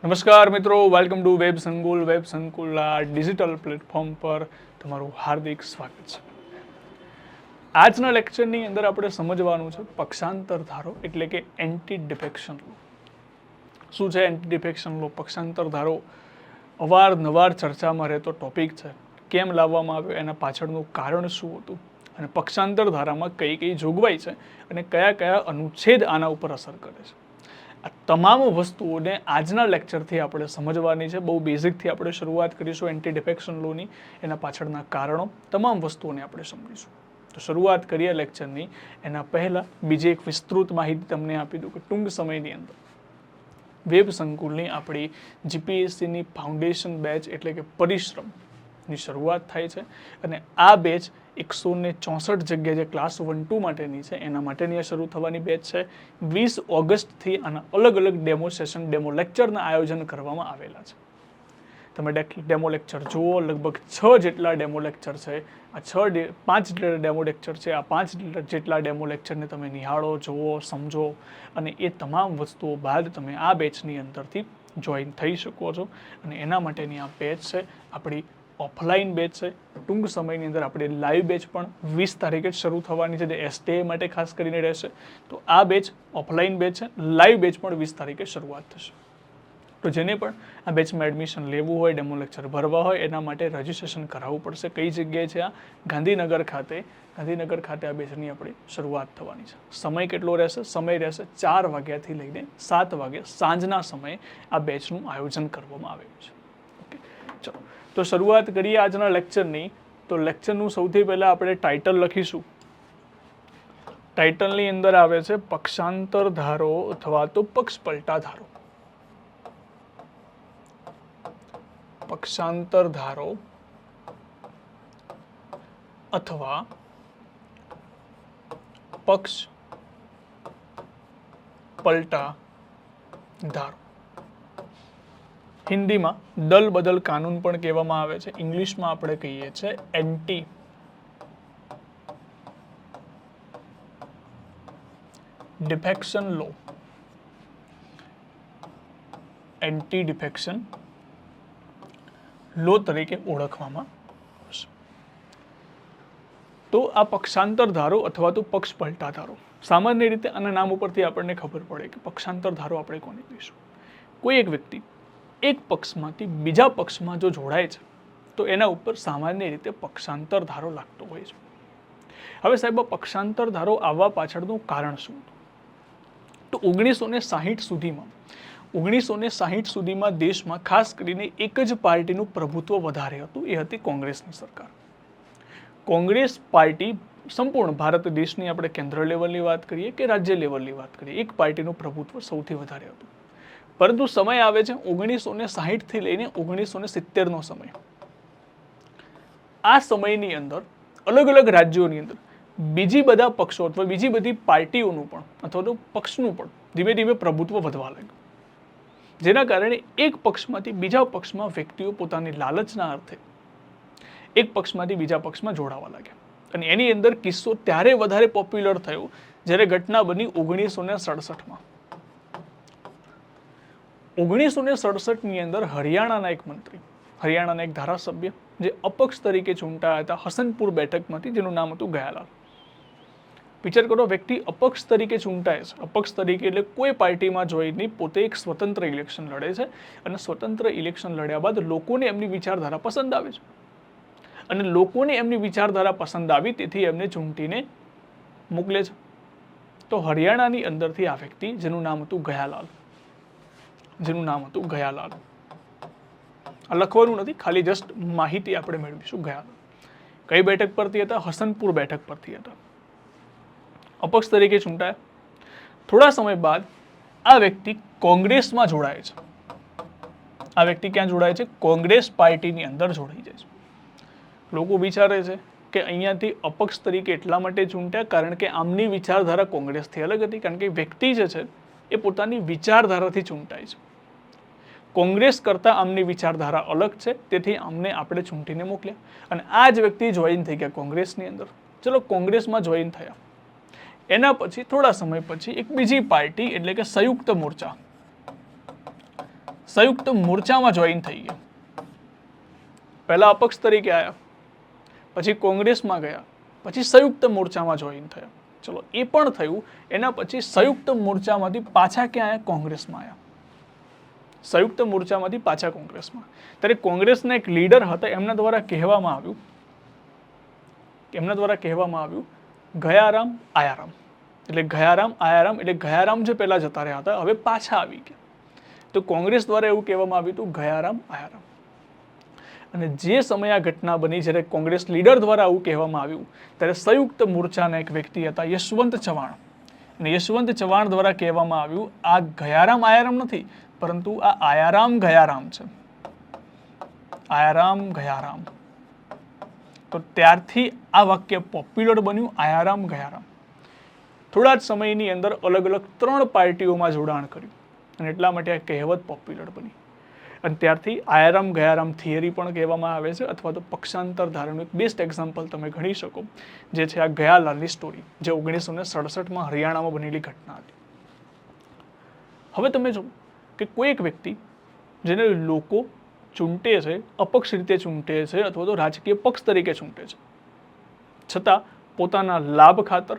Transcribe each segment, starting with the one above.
નમસ્કાર મિત્રો, welcome to web સંકુલ. વેબ સંકુલના ડિજિટલ પ્લેટફોર્મ પર તમારું હાર્દિક સ્વાગત છે. આજના લેક્ચરની અંદર આપણે સમજવાનું છે પક્ષાંતર ધારો એટલે કે એન્ટી ડિફેક્શન લો. શું છે એન્ટી ડિફેક્શન લો? પક્ષાંતર ધારો અવારનવાર ચર્ચામાં રહેતો ટોપિક છે. કેમ લાવવામાં આવ્યો, એના પાછળનું કારણ શું હતું અને પક્ષાંતર ધારામાં કઈ કઈ જોગવાઈ છે અને કયા કયા અનુચ્છેદ આના ઉપર અસર કરે છે. આ તમામ વસ્તુઓને આજના લેક્ચરથી આપણે સમજવાની છે. બહુ બેઝિકથી આપણે શરૂઆત કરીશું એન્ટી ડિફેક્શન લોની, એના પાછળના કારણો, તમામ વસ્તુઓને આપણે સમજીશું. તો શરૂઆત કરીએ લેક્ચરની. એના પહેલાં બીજી એક વિસ્તૃત માહિતી તમને આપી દઉં કે ટૂંક સમયની અંદર વેબ સંકુલની આપણી જીપીએસસીની ફાઉન્ડેશન બેચ એટલે કે પરિશ્રમની શરૂઆત થાય છે અને આ બેચ 164 જગ્યા જે ક્લાસ 1-2 માટેની છે એના માટેની આ શરૂ થવાની બેચ છે. 20 ઓગસ્ટથી આના અલગ અલગ ડેમો સેશન, ડેમો લેક્ચરના આયોજન કરવામાં આવેલા છે. તમે ડેમો લેક્ચર જુઓ. લગભગ 6 જેટલા ડેમો લેક્ચર છે. આ 5 જેટલા ડેમો લેક્ચર છે. આ 5 જેટલા ડેમો લેક્ચરને તમે નિહાળો, જુઓ, સમજો અને એ તમામ વસ્તુઓ બાદ તમે આ બેચની અંદરથી જોઈન થઈ શકો છો. અને એના માટેની આ બેચ છે આપણી ઓફલાઈન બેચ છે. ટૂંક સમયની અંદર આપણે લાઈવ બેચ પણ 20 તારીખે જ શરૂ થવાની છે, જે એસટીએ માટે ખાસ કરીને રહેશે. તો આ બેચ ઓફલાઈન બેચ છે. લાઈવ બેચ પણ 20 તારીખે શરૂઆત થશે. તો જેને પણ આ બેચમાં એડમિશન લેવું હોય, ડેમો લેક્ચર ભરવા હોય, એના માટે રજિસ્ટ્રેશન કરાવવું પડશે. કઈ જગ્યાએ છે? આ ગાંધીનગર ખાતે. ગાંધીનગર ખાતે આ બેચની આપણી શરૂઆત થવાની છે. સમય કેટલો રહેશે? સમય રહેશે 4 વાગ્યાથી લઈને 7 વાગ્યા સાંજના સમયે આ બેચનું આયોજન કરવામાં આવેલું છે. ઓકે, ચલો તો શરૂઆત કરીએ આજના લેક્ચરની. તો લેક્ચરનું સૌથી પહેલાં આપણે ટાઇટલ લખીશું. ટાઇટલની અંદર આવે છે પક્ષાંતર ધારો અથવા તો પક્ષ પલટા ધારો. પક્ષાંતર ધારો અથવા પક્ષ પલટા ધારો. હિન્દીમાં દલ બદલ કાનૂન પણ કહેવામાં આવે છે. ઇંગ્લિશમાં આપણે કહીએ છીએ એન્ટી ડિફેક્શન લો. એન્ટી ડિફેક્શન લો તરીકે ઓળખવામાં આવશે. તો આ પક્ષાંતર ધારો અથવા તો પક્ષ પલટા ધારો, સામાન્ય રીતે આના નામ ઉપરથી આપણને ખબર પડે કે પક્ષાંતર ધારો આપણે કોને કહીશું. કોઈ એક વ્યક્તિ એક પક્ષમાંથી બીજા પક્ષમાં જો જોડાય છે તો એના ઉપર સામાન્ય રીતે પક્ષાંતર ધારો લાગતો હોય છે. હવે સાહેબ, પક્ષાંતર ધારો આવવા પાછળનું કારણ શું હતું? તો 1960 સુધીમાં દેશમાં ખાસ કરીને એક જ પાર્ટીનું પ્રભુત્વ વધારે હતું. એ હતી કોંગ્રેસની સરકાર. કોંગ્રેસ પાર્ટી સંપૂર્ણ ભારત દેશની આપણે કેન્દ્ર લેવલની વાત કરીએ કે રાજ્ય લેવલની વાત કરીએ, એક પાર્ટીનું પ્રભુત્વ સૌથી વધારે હતું. પરંતુ સમય આવે છે 1960 થી લઈને 1970નો સમય. આ સમયની અંદર અલગ અલગ રાજ્યોની અંદર બીજી બધા પક્ષો અથવા બીજી બધી પાર્ટીઓનું પણ અથવા તો પક્ષનું પણ ધીમે ધીમે પ્રભુત્વ વધવા લાગ્યું. જેના કારણે એક પક્ષમાંથી બીજા પક્ષમાં વ્યક્તિઓ પોતાની લાલચના અર્થે એક પક્ષમાંથી બીજા પક્ષમાં જોડાવા લાગ્યા. અને એની અંદર કિસ્સો ત્યારે વધારે પોપ્યુલર થયો જ્યારે ઘટના બની 1967માં. 1967ની અંદર હરિયાણાના એક મંત્રી, હરિયાણાના એક ધારાસભ્ય જે અપક્ષ તરીકે ચૂંટાયા હતા હસનપુર બેઠકમાંથી, જેનું નામ હતું ગયાલાલ. વિચાર કરો, વ્યક્તિ અપક્ષ તરીકે ચૂંટાય છે. અપક્ષ તરીકે એટલે કોઈ પાર્ટીમાં જોઈને પોતે એક સ્વતંત્ર ઇલેક્શન લડે છે અને સ્વતંત્ર ઇલેક્શન લડ્યા બાદ લોકોને એમની વિચારધારા પસંદ આવે છે અને લોકોને એમની વિચારધારા પસંદ આવી તેથી એમને ચૂંટીને મોકલે છે. તો હરિયાણાની અંદરથી આ વ્યક્તિ, જેનું નામ હતું ગયાલાલ, આ લખવાનું નથી, ખાલી જસ્ટ માહિતી આપણે મેળવીશું. ગયાલાલ કઈ બેઠક પરથી હતા? હસનપુર બેઠક પરથી હતા. અપક્ષ તરીકે ચૂંટાયા. થોડા સમય બાદ આ વ્યક્તિ કોંગ્રેસમાં જોડાય છે. આ વ્યક્તિ ક્યાં જોડાય છે? કોંગ્રેસ પાર્ટીની અંદર જોડાઈ જાય છે. લોકો વિચારે છે કે અહીંયાથી અપક્ષ તરીકે એટલા માટે ચૂંટ્યા કારણ કે આમની વિચારધારા કોંગ્રેસથી અલગ હતી. કારણ કે વ્યક્તિ જે છે એ પોતાની વિચારધારાથી ચૂંટાય છે. કોંગ્રેસ કરતાં આમની વિચારધારા અલગ છે, તેથી આમને આપણે ચૂંટીને મોકલ્યા. અને આ જ વ્યક્તિ જોઈન થઈ ગયા કોંગ્રેસની અંદર. ચલો, કોંગ્રેસમાં જોઈન થયા. એના પછી થોડા સમય પછી એક બીજી પાર્ટી એટલે કે સંયુક્ત મોરચા સંયુક્ત મોરચામાં જોઈન થઈ ગયા. પહેલા અપક્ષ તરીકે આવ્યા, પછી કોંગ્રેસમાં ગયા, પછી સંયુક્ત મોરચામાં જોઈન થયા. ચલો એ પણ થયું. એના પછી સંયુક્ત મોરચામાંથી પાછા ક્યાં આવ્યા? કોંગ્રેસમાં આવ્યા. સંયુક્ત મોરચામાંથી પાછા કોંગ્રેસમાં. ત્યારે કોંગ્રેસના એક લીડર હતા, એમના દ્વારા કહેવામાં આવ્યું ગયારામ આયારામ. એટલે ગયારામ જે પહેલા જતા રહ્યા હતા, હવે પાછા આવી ગયા. તો કોંગ્રેસ દ્વારા એવું કહેવામાં આવ્યું હતું ગયારામ આયારામ. અને જે સમયે આ ઘટના બની, જ્યારે કોંગ્રેસ લીડર દ્વારા આવું કહેવામાં આવ્યું, ત્યારે સંયુક્ત મોરચાના એક વ્યક્તિ હતા યશવંત ચવાણ. અને યશવંત ચવાણ દ્વારા કહેવામાં આવ્યું આ ગયારામ આયારામ નથી, પરંતુ આ આયારામ ગયારામ છે. આયારામ ગયારામ. તો ત્યારથી આ વાક્ય પોપ્યુલર બન્યું, આયારામ ગયારામ. થોડા જ સમયની અંદર અલગ અલગ 3 પાર્ટીઓમાં જોડાણ કર્યું અને એટલા માટે આ કહેવત પોપ્યુલર બની. અને ત્યારથી આયારામ ગયારામ થિયરી પણ કહેવામાં આવે છે, અથવા તો પક્ષાંતર ધારાનું એક બેસ્ટ એક્ઝામ્પલ તમે ગણી શકો, જે છે આ ગયાલાલની સ્ટોરી, જે 1967માં હરિયાણામાં બનેલી ઘટના હતી. હવે તમે જો કે કોઈ એક વ્યક્તિ જેને લોકો ચૂંટે છે, અપક્ષ રીતે ચૂંટે છે, અથવા તો રાજકીય પક્ષ તરીકે ચૂંટે છે, છતાં પોતાના લાભ ખાતર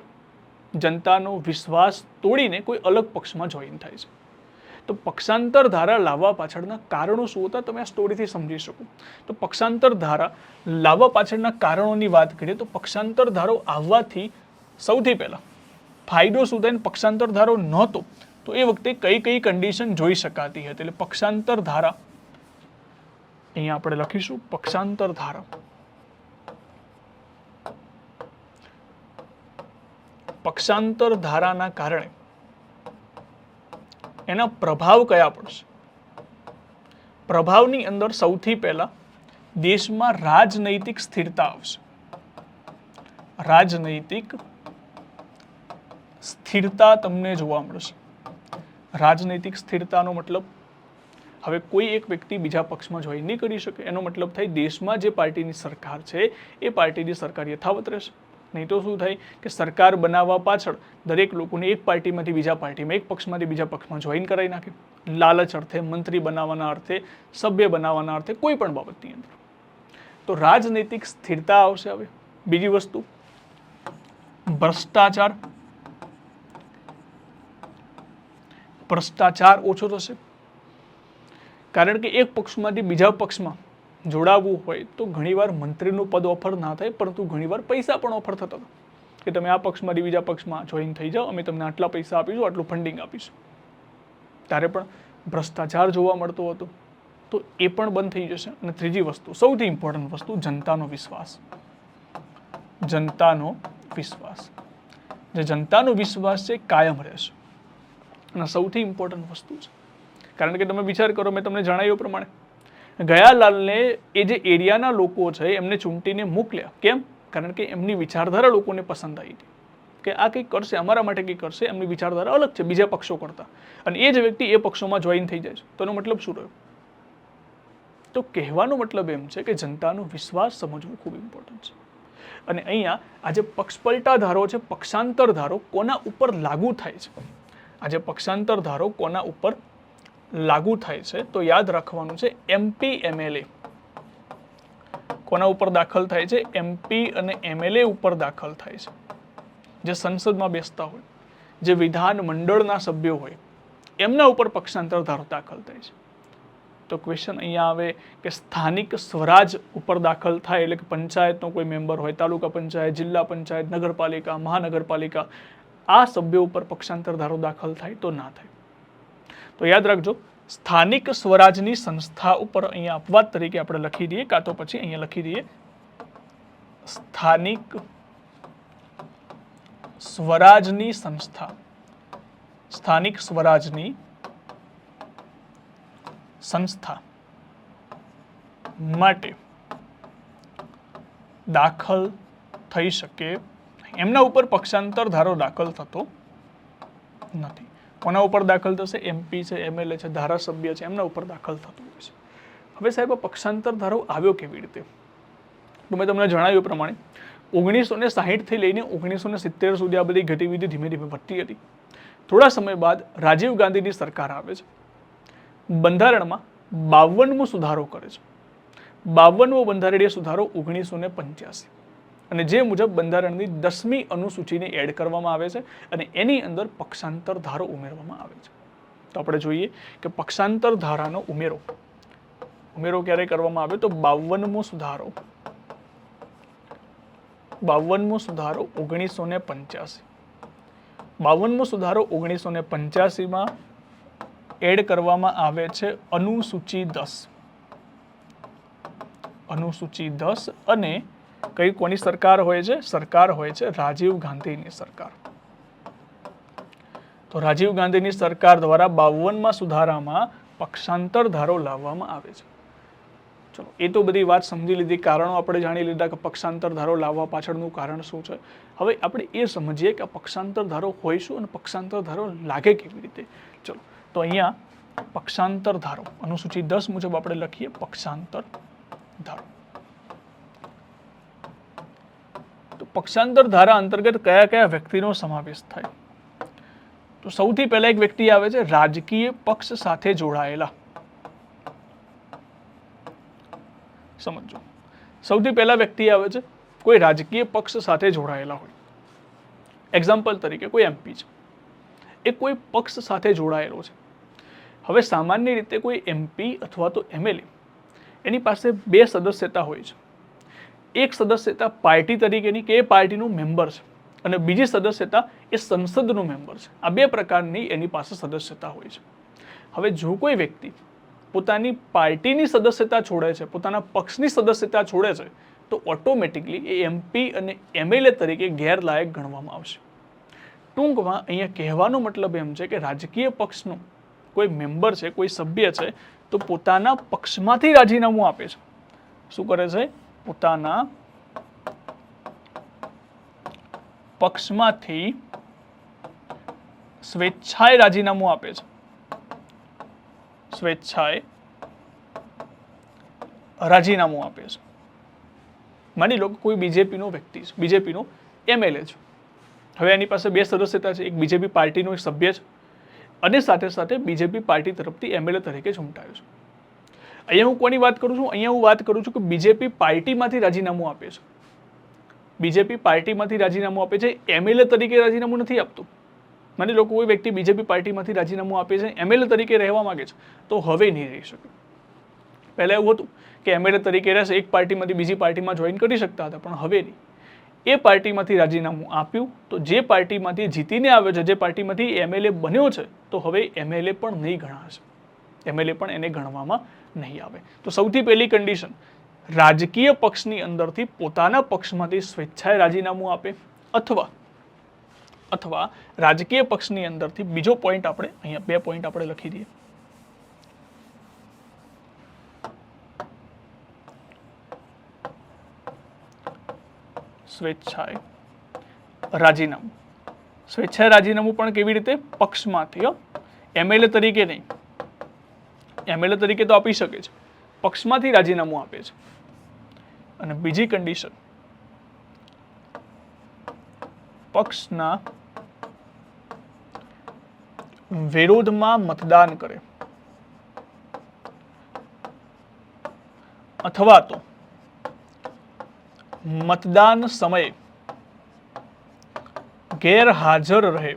જનતાનો વિશ્વાસ તોડીને કોઈ અલગ પક્ષમાં જોઈન થાય છે. તો પક્ષાંતર ધારા લાવવા પાછળના કારણો શું હતા, તમે આ સ્ટોરીથી સમજી શકો. તો પક્ષાંતર ધારા લાવવા પાછળના કારણોની વાત કરીએ તો પક્ષાંતર ધારો આવવાથી સૌથી પહેલા ફાયદો શું થાય? પક્ષાંતર ધારો નહોતો તો એ વખતે કઈ કઈ કન્ડિશન જોઈ શકાતી હતી. એટલે પક્ષાંતર ધારા અહીંયા આપણે લખીશું, પક્ષાંતર ધારા. પક્ષાંતર ધારાના કારણે એના પ્રભાવ કયા પડશે? પ્રભાવની અંદર સૌથી પહેલા દેશમાં રાજનૈતિક સ્થિરતા આવશે. રાજનૈતિક સ્થિરતા તમને જોવા મળશે. રાજનૈતિક સ્થિરતાનો મતલબ, હવે કોઈ એક વ્યક્તિ બીજા પક્ષમાં જોઈન નહીં કરી શકે. એનો મતલબ થાય દેશમાં જે પાર્ટીની સરકાર છે એ પાર્ટીની સરકાર યથાવત રહેશે. નહીં તો શું થાય કે સરકાર બનાવવા પાછળ દરેક લોકોને એક પાર્ટીમાંથી બીજા પાર્ટીમાં, એક પક્ષમાંથી બીજા પક્ષમાં જોઈન કરાવી નાખે, લાલચ અર્થે, મંત્રી બનાવવાના અર્થે, સભ્ય બનાવવાના અર્થે, કોઈ પણ બાબતની અંદર. તો રાજનૈતિક સ્થિરતા આવશે. હવે બીજી વસ્તુ, ભ્રષ્ટાચાર ઓછો થશે. કારણ કે એક પક્ષમાંથી બીજા પક્ષમાં જોડાવવું હોય તો ઘણીવાર મંત્રીનું પદ ઓફર ના થાય, પરંતુ ઘણીવાર પૈસા પણ ઓફર થતા હતા કે તમે આ પક્ષમાંથી બીજા પક્ષમાં જોઈન થઈ જાઓ, અમે તમને આટલા પૈસા આપીશું, આટલું ફંડિંગ આપીશું. ત્યારે પણ ભ્રષ્ટાચાર જોવા મળતો હતો. તો એ પણ બંધ થઈ જશે. અને ત્રીજી વસ્તુ, સૌથી ઇમ્પોર્ટન્ટ વસ્તુ, જનતાનો વિશ્વાસ. જનતાનો વિશ્વાસ. જે જનતાનો વિશ્વાસ છે કાયમ રહેશે. અને સૌથી ઇમ્પોર્ટન્ટ વસ્તુ છે. કારણ કે તમે વિચાર કરો, મેં તમને જણાવ્યું પ્રમાણે ગયાલાલને એ જે એરિયાના લોકો છે એમને ચૂંટીને મોકલ્યા. કેમ? કારણ કે એમની વિચારધારા લોકોને પસંદ આવી હતી કે આ કંઈક કરશે, અમારા માટે કંઈક કરશે. એમની વિચારધારા અલગ છે બીજા પક્ષો કરતા. અને એ જ વ્યક્તિ એ પક્ષોમાં જોઈન થઈ જાય છે. તો એનો મતલબ શું રહ્યો? તો કહેવાનો મતલબ એમ છે કે જનતાનો વિશ્વાસ સમજવું ખૂબ ઇમ્પોર્ટન્ટ છે. અને અહીંયા આજે પક્ષપલટા ધારો છે, પક્ષાંતર ધારો કોના ઉપર લાગુ થાય છે? આજે પક્ષાંતર ધારો કોના ઉપર લાગુ થાય છે? તો યાદ રાખવાનું છે MP MLA. કોના ઉપર દાખલ થાય છે? MP અને MLA ઉપર દાખલ થાય છે. જે સંસદમાં બેસતા હોય, જે વિધાન મંડળના સભ્યો હોય, એમના ઉપર પક્ષાંતર ધારો દાખલ થાય છે. તો ક્વેશ્ચન અહીંયા આવે કે સ્થાનિક સ્વરાજ ઉપર દાખલ થાય, એટલે કે પંચાયતનો કોઈ મેમ્બર હોય, તાલુકા પંચાયત, જિલ્લા પંચાયત, નગરપાલિકા, મહાનગરપાલિકા, આ સભ્યો ઉપર પક્ષાંતર ધારો દાખલ થાય તો ના થાય. તો યાદ રાખજો, સ્થાનિક સ્વરાજની સંસ્થા ઉપર અહીંયા અપવાદ તરીકે આપણે લખી દઈએ, કાં તો પછી અહીંયા લખી દઈએ સ્થાનિક સ્વરાજની સંસ્થા. સ્થાનિક સ્વરાજની સંસ્થા માટે દાખલ થઈ શકે. એમના ઉપર પક્ષાંતર ધારો દાખલ થતો નથી. કોના ઉપર દાખલ થશે? MP છે, MLA છે, ધારાસભ્ય છે, એમના ઉપર દાખલ થતું હોય છે. હવે સાહેબ, આ પક્ષાંતર ધારો આવ્યો કેવી રીતે? તો મેં તમને જણાવ્યું પ્રમાણે 1960 થી લઈને 1970 સુધી આ બધી ગતિવિધિ ધીમે ધીમે વધતી હતી. થોડા સમય બાદ રાજીવ ગાંધીની સરકાર આવે છે. બંધારણમાં 52મો સુધારો કરે છે. 52મો બંધારણીય સુધારો 1985, અને જે મુજબ બંધારણની 10મી અનુસૂચિને એડ કરવામાં આવે છે અને એની અંદર પક્ષાંતર ધારો ઉમેરવામાં આવે છે. તો આપણે જોઈએ કે પક્ષાંતર ધારાનો ઉમેરો ક્યારે કરવામાં આવે તો 52મો સુધારો 1985. 52મો સુધારો 1985માં એડ કરવામાં આવે છે અનુસૂચિ 10, અને કઈ કોની સરકાર હોય છે? સરકાર હોય છે રાજીવ ગાંધીની સરકાર. તો રાજીવ ગાંધીની સરકાર દ્વારા 52મા સુધારામાં પક્ષાંતર ધારો લાવવામાં આવે છે. ચલો, એ તો બધી વાત સમજી લીધી, કારણો આપણે જાણી લીધા કે પક્ષાંતર ધારો લાવવા પાછળનું કારણ શું છે. હવે આપણે એ સમજીએ કે આ પક્ષાંતર ધારો હોય શું અને પક્ષાંતર ધારો લાગે કેવી રીતે. ચલો, તો અહીંયા પક્ષાંતર ધારો અનુસૂચિ 10 મુજબ આપણે લખીએ પક્ષાંતર ધારો. તો પક્ષાંતર ધારા અંતર્ગત કયા કયા વ્યક્તિનો સમાવેશ થાય? તો સૌથી પહેલા એક વ્યક્તિ આવે છે રાજકીય પક્ષ સાથે જોડાયેલા. સમજો, સૌથી પહેલા વ્યક્તિ આવે છે કોઈ રાજકીય પક્ષ સાથે જોડાયેલા હોય. એક્ઝામ્પલ તરીકે કોઈ એમપી છે, એ કોઈ પક્ષ સાથે જોડાયેલો છે. હવે સામાન્ય રીતે કોઈ એમપી અથવા તો એમએલએ એની પાસે 2 સદસ્યતા હોય છે. એક સદસ્યતા પાર્ટી તરીકેની કે એ પાર્ટીનું મેમ્બર છે, અને બીજી સદસ્યતા એ સંસદનું મેમ્બર છે. આ 2 પ્રકારની એની પાસે સદસ્યતા હોય છે. હવે જો કોઈ વ્યક્તિ પોતાની પાર્ટીની સદસ્યતા છોડે છે, પોતાના પક્ષની સદસ્યતા છોડે છે, તો ઓટોમેટિકલી એ એમપી અને એમએલએ તરીકે ગેરલાયક ગણવામાં આવશે. ટૂંકમાં અહીંયા કહેવાનો મતલબ એમ છે કે રાજકીય પક્ષનું કોઈ મેમ્બર છે, કોઈ સભ્ય છે, તો પોતાના પક્ષમાંથી રાજીનામું આપે છે. શું કરે છે? પોતાના પક્ષમાંથી સ્વેચ્છાએ રાજીનામું આપે છે. સ્વેચ્છાએ રાજીનામું આપે છે. માની લો કે કોઈ બીજેપીનો વ્યક્તિ છે, બીજેપીનો એમએલએ છે. હવે એની પાસે 2 સદસ્યતા છે, એક બીજેપી પાર્ટીનો એક સભ્ય છે, અને સાથે સાથે બીજેપી પાર્ટી તરફથી એમએલએ તરીકે ચૂંટાયો છે. અહીંયા હું કોની વાત કરું છું? અહીંયા હું વાત કરું છું કે બીજેપી પાર્ટીમાંથી રાજીનામું આપે છે. બીજેપી પાર્ટીમાંથી રાજીનામું આપે છે, એમએલએ તરીકે રાજીનામું નથી આપતું. માની લો કોઈ વ્યક્તિ બીજેપી પાર્ટીમાંથી રાજીનામું આપે છે, એમએલએ તરીકે રહેવા માંગે છે, તો હવે નહીં રહી શકે. પહેલા એવું હતું કે એમએલએ તરીકે રહેશે, એક પાર્ટીમાંથી બીજી પાર્ટીમાં જોઈન કરી શકતા હતા, પણ હવે નહીં. એ પાર્ટીમાંથી રાજીનામું આપ્યું તો જે પાર્ટીમાંથી જીતીને આવ્યો છે, જે પાર્ટીમાંથી એમએલએ બન્યો છે, તો હવે એમએલએ પણ નહીં ગણાશે. એમએલએ પણ એને ગણવામાં નહીં આવે. તો સૌથી પહેલી કન્ડિશન, રાજકીય પક્ષની અંદરથી પોતાના પક્ષમાંથી સ્વેચ્છાએ રાજીનામું આપે, અથવા રાજકીય પક્ષની અંદરથી બીજો પોઈન્ટ આપણે અહીંયા 2 પોઈન્ટ આપણે લખી દઈએ. સ્વેચ્છાએ રાજીનામું. સ્વેચ્છાએ રાજીનામું પણ કેવી રીતે? પક્ષમાંથી. એમએલએ તરીકે નહીં. એમએલએ તરીકે તો આપી શકે છે, પક્ષમાંથી રાજીનામું આપે છે. અને બીજી કન્ડિશન, પક્ષના વિરોધમાં મતદાન કરે, અથવા તો મતદાન સમયે ગેરહાજર રહે.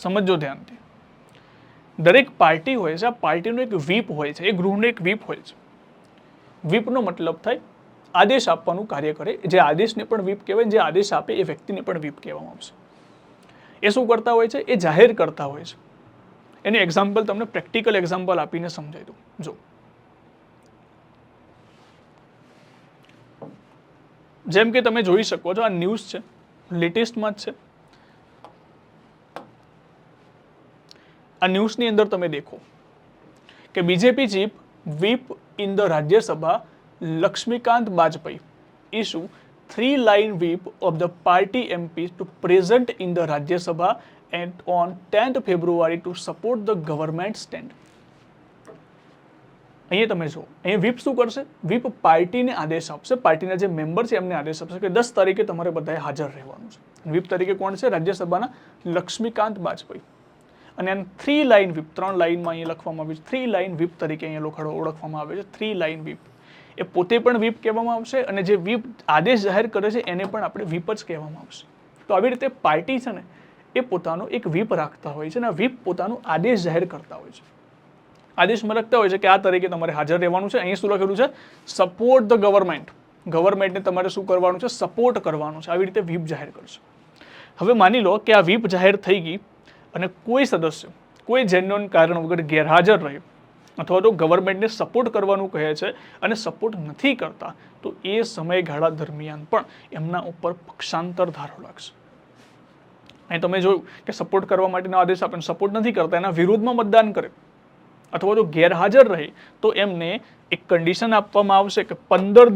સમજો ધ્યાનથી. દરેક પાર્ટી હોય છે, આ પાર્ટીનો એક વ્હીપ હોય છે, એ ગૃહનો એક વ્હીપ હોય છે. વ્હીપનો મતલબ થાય આદેશ આપવાનું કાર્ય કરે. જે આદેશને પણ વ્હીપ કહેવાય, જે આદેશ આપે એ વ્યક્તિને પણ વ્હીપ કહેવામાં આવશે. એ શું કરતા હોય છે? એ જાહેર કરતા હોય છે. એનું એક્ઝામ્પલ તમને પ્રેક્ટિકલ એક્ઝામ્પલ આપીને સમજાવી દઉં. જો જેમ કે તમે જોઈ શકો છો, આ ન્યૂઝ છે, લેટેસ્ટમાં જ છે. આ ન્યૂઝની અંદર તમે દેખો કે BJP chief whip in the Rajya Sabha Lakshmikant Bajpai issue 3-line whip of the party MPs to present in the Rajya Sabha and on 10th February to support the government stand. અહીંયા તમે જો, અહીંયા whip શું કરશે? Whip પાર્ટીને આદેશ આપશે, પાર્ટીના જે મેમ્બર છે એમને આદેશ આપશે કે 10 તારીખે તમારે બધાએ હાજર રહેવાનું છે. વ્હીપ તરીકે કોણ છે? રાજ્યસભાના લક્ષ્મીકાંત બાજપાઈ. અને આને 3 લાઇન વ્હીપ, 3 લાઇનમાં અહીંયા લખવામાં આવ્યું છે, 3 લાઇન વ્હીપ તરીકે અહીંયા ઓળખવામાં આવે છે. 3 લાઇન વ્હીપ એ પોતે પણ વ્હીપ કહેવામાં આવશે અને જે વ્હીપ આદેશ જાહેર કરે છે એને પણ આપણે વ્હીપ જ કહેવામાં આવશે. તો આવી રીતે પાર્ટી છે ને એ પોતાનો એક વ્હીપ રાખતા હોય છે અને આ વ્હીપ પોતાનો આદેશ જાહેર કરતા હોય છે. આદેશમાં લખતા હોય છે કે આ તરીકે તમારે હાજર રહેવાનું છે. અહીં શું લખેલું છે? Support the government. ગવર્મેન્ટને તમારે શું કરવાનું છે? સપોર્ટ કરવાનું છે. આવી રીતે વ્હીપ જાહેર કરશે. હવે માની લો કે આ વ્હીપ જાહેર થઈ ગઈ અને કોઈ સદસ્ય કોઈ જેન્યુઅન કારણ વગર ગેરહાજર રહે અથવા તો ગવર્મેન્ટને સપોર્ટ કરવાનું કહે છે અને સપોર્ટ નથી કરતા, તો એ સમયગાળા દરમિયાન પણ એમના ઉપર પક્ષાંતર ધારો લાગશે. અહીં તમે જોયું કે સપોર્ટ કરવા માટેનો આદેશ આપે, સપોર્ટ નથી કરતા, એના વિરુદ્ધમાં મતદાન કરે અથવા તો ગેરહાજર રહે તો એમને એક કન્ડિશન આપવામાં આવશે કે 15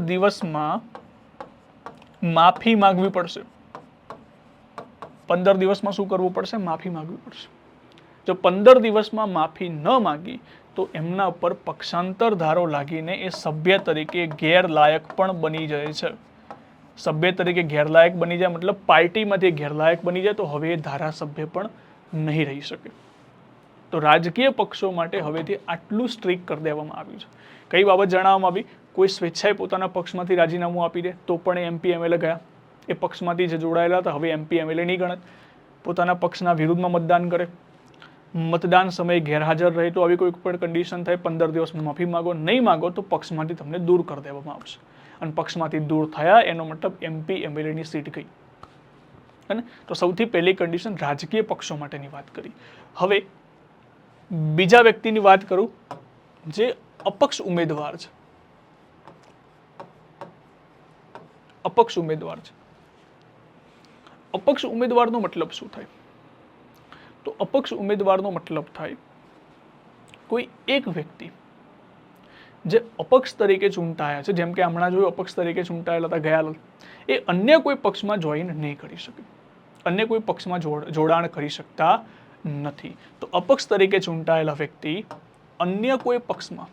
દિવસમાં માફી માંગવી પડશે. 15 દિવસમાં શું કરવું પડશે? માફી માંગવી પડશે. જો 15 દિવસમાં માફી ન માંગી તો એમના ઉપર પક્ષાંતર ધારો લાગીને એ સભ્ય તરીકે ગેરલાયક પણ બની જાય છે. સભ્ય તરીકે ગેરલાયક બની જાય મતલબ પાર્ટીમાંથી ગેરલાયક બની જાય તો હવે એ ધારાસભ્ય પણ નહીં રહી શકે. તો રાજકીય પક્ષો માટે હવેથી આટલું સ્ટ્રિક્ટ કરી દેવામાં આવ્યું છે. કઈ બાબત જણાવવામાં આવી? કોઈ સ્વેચ્છાએ પોતાના પક્ષમાંથી રાજીનામું આપી દે તો પણ એમપી એમએલએ ગયા, એ પક્ષમાંથી જે જોડાયેલા હતા હવે એમપી એમએલએ નહીં ગણત. પોતાના પક્ષના વિરુદ્ધમાં મતદાન કરે, મતદાન સમયે ગેરહાજર રહે તો આવી કોઈ પણ કન્ડિશન થાય, 15 દિવસમાં માફી માંગો, નહીં માંગો તો પક્ષમાંથી તમને દૂર કરી દેવામાં આવશે. અને પક્ષમાંથી દૂર થયા એનો મતલબ એમપી એમએલએની સીટ ગઈ. અને તો સૌથી પહેલી કન્ડિશન રાજકીય પક્ષો માટેની વાત કરી. હવે બીજા વ્યક્તિની વાત કરું જે અપક્ષ ઉમેદવાર છે. અપક્ષ ઉમેદવાર છે. અપક્ષ ઉમેદવારનો મતલબ શું થાય? તો અપક્ષ ઉમેદવારનો મતલબ થાય કોઈ એક વ્યક્તિ જે અપક્ષ તરીકે ચૂંટાયા છે, જેમ કે હમણાં જોયું અપક્ષ તરીકે ચૂંટાયેલા હતા ગયા, એ અન્ય કોઈ પક્ષમાં જોઈન નહીં કરી શકે, અન્ય કોઈ પક્ષમાં જોડાણ કરી શકતા નથી. તો અપક્ષ તરીકે ચૂંટાયેલા વ્યક્તિ અન્ય કોઈ પક્ષમાં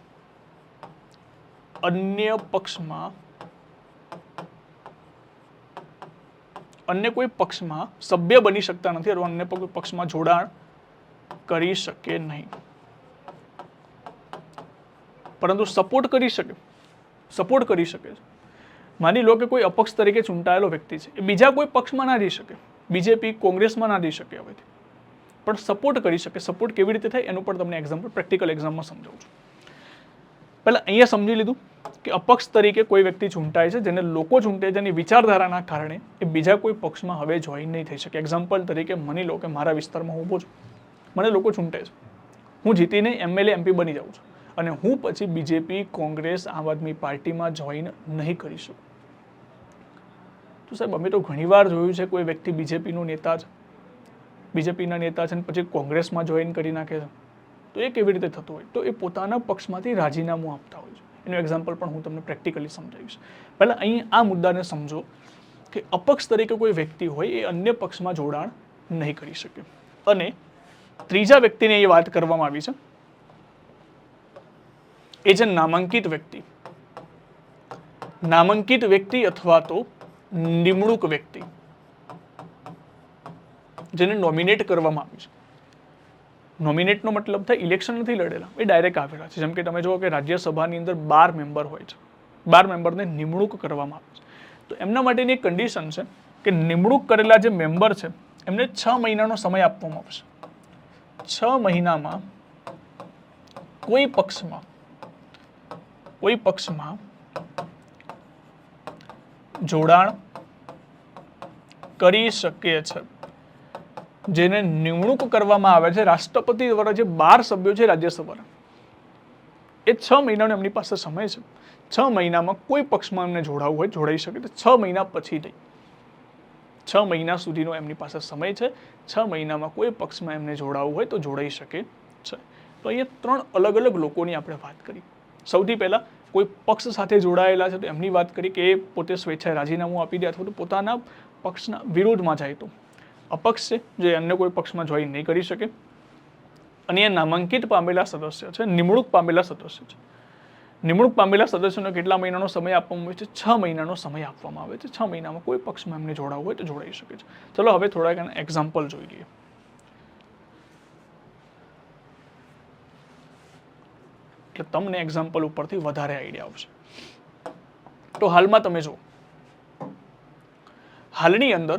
સભ્ય બની શકતા નથી અથવા અન્ય કોઈ પક્ષમાં જોડાણ કરી શકે નહીં, પરંતુ સપોર્ટ કરી શકે છે. માની લો કે કોઈ અપક્ષ તરીકે ચૂંટાયેલો વ્યક્તિ છે, એ બીજા કોઈ પક્ષમાં ના જઈ શકે, બીજેપી કોંગ્રેસમાં ના જઈ શકે હવેથી, પણ સપોર્ટ કરી શકે. સપોર્ટ કેવી રીતે થાય એનું પણ તમને એક્ઝામ્પલ પ્રેક્ટિકલ એક્ઝામમાં સમજાવું છું. પહેલા અહીંયા સમજી લીધું કે અપક્ષ તરીકે કોઈ વ્યક્તિ ચૂંટાય છે, જેને લોકો ચૂંટે, જેની વિચારધારાના કારણે એ બીજા કોઈ પક્ષમાં હવે જોઈન નહીં થઈ શકે. એક્ઝામ્પલ તરીકે માની લો કે મારા વિસ્તારમાં હું ઊભો છું, મને લોકો ચૂંટે છે, હું જીતીને એમએલએ એમપી બની જાઉં છું અને હું પછી બીજેપી કોંગ્રેસ આમ આદમી પાર્ટીમાં જોઈન નહીં કરી શકું. તો સાહેબ અમે તો ઘણીવાર જોયું છે કોઈ વ્યક્તિ બીજેપીનો નેતા છે, બીજેપીના નેતા છે ને પછી કોંગ્રેસમાં જોઈન કરી નાખે છે. તો એ કેવી રીતે થતું હોય? તો એ પોતાના પક્ષમાંથી રાજીનામું આપતા હોય છે. એનું એક્ઝામ્પલ પણ હું તમને પ્રેક્ટિકલી સમજાવીશ. પહેલાં અહીં આ મુદ્દાને સમજો કે અપક્ષ તરીકે કોઈ વ્યક્તિ હોય એ અન્ય પક્ષમાં જોડાણ નહીં કરી શકે. અને ત્રીજા વ્યક્તિની એ વાત કરવામાં આવી છે, એ છે નામાંકિત વ્યક્તિ. નામાંકિત વ્યક્તિ અથવા તો નિમણૂક વ્યક્તિ, જેને નોમિનેટ કરવામાં આવ્યું છે. નોમિનેટનો મતલબ થાય ઇલેક્શન નથી લડેલા, એ ડાયરેક્ટ આવેલા છે. જેમ કે તમે જુઓ કે રાજ્યસભાની અંદર 12 મેમ્બર હોય છે, 12 મેમ્બરને નિમણૂક કરવામાં આવે છે. તો એમના માટેની એક કન્ડિશન છે કે નિમણૂક કરેલા જે મેમ્બર છે એમને 6 મહિનાનો સમય આપવામાં આવશે. 6 મહિનામાં કોઈ પક્ષમાં જોડાણ કરી શકે છે. જેને નિમણૂક કરવામાં આવે છે રાષ્ટ્રપતિ દ્વારા, જે 12 સભ્યો છે રાજ્યસભાના, એ 6 મહિનાનો એમની પાસે સમય છે. 6 મહિનામાં કોઈ પક્ષમાં એમને જોડાવવું હોય જોડાઈ શકે. તો 6 મહિના પછી નહીં, 6 મહિના સુધીનો એમની પાસે સમય છે. 6 મહિનામાં કોઈ પક્ષમાં એમને જોડાવવું હોય તો જોડાઈ શકે છે. તો અહીંયા 3 અલગ અલગ લોકોની આપણે વાત કરી. સૌથી પહેલા કોઈ પક્ષ સાથે જોડાયેલા છે તો એમની વાત કરી કે એ પોતે સ્વેચ્છાએ રાજીનામું આપી દે અથવા તો પોતાના પક્ષના વિરોધમાં જાય. તો અપક્ષ છે, જે અન્ય કોઈ પક્ષમાં જોઈન નહીં કરી શકે. અને એ નામાંકિત પામેલા સદસ્ય છે, નિમણૂક પામેલા સદસ્ય છે. નિમણૂક પામેલા સદસ્યોને કેટલા મહિનાનો સમય આપવામાં આવે છે? 6 મહિનાનો સમય આપવામાં આવે છે. 6 મહિનામાં કોઈ પક્ષમાં એમને જોડાવવું હોય તો જોડાઈ શકે છે. ચલો હવે થોડાક એક્ઝામ્પલ જોઈ લઈએ. એટલે તમને એક્ઝામ્પલ ઉપરથી વધારે આઈડિયા આવશે. તો હાલમાં તમે જુઓ, હાલની અંદર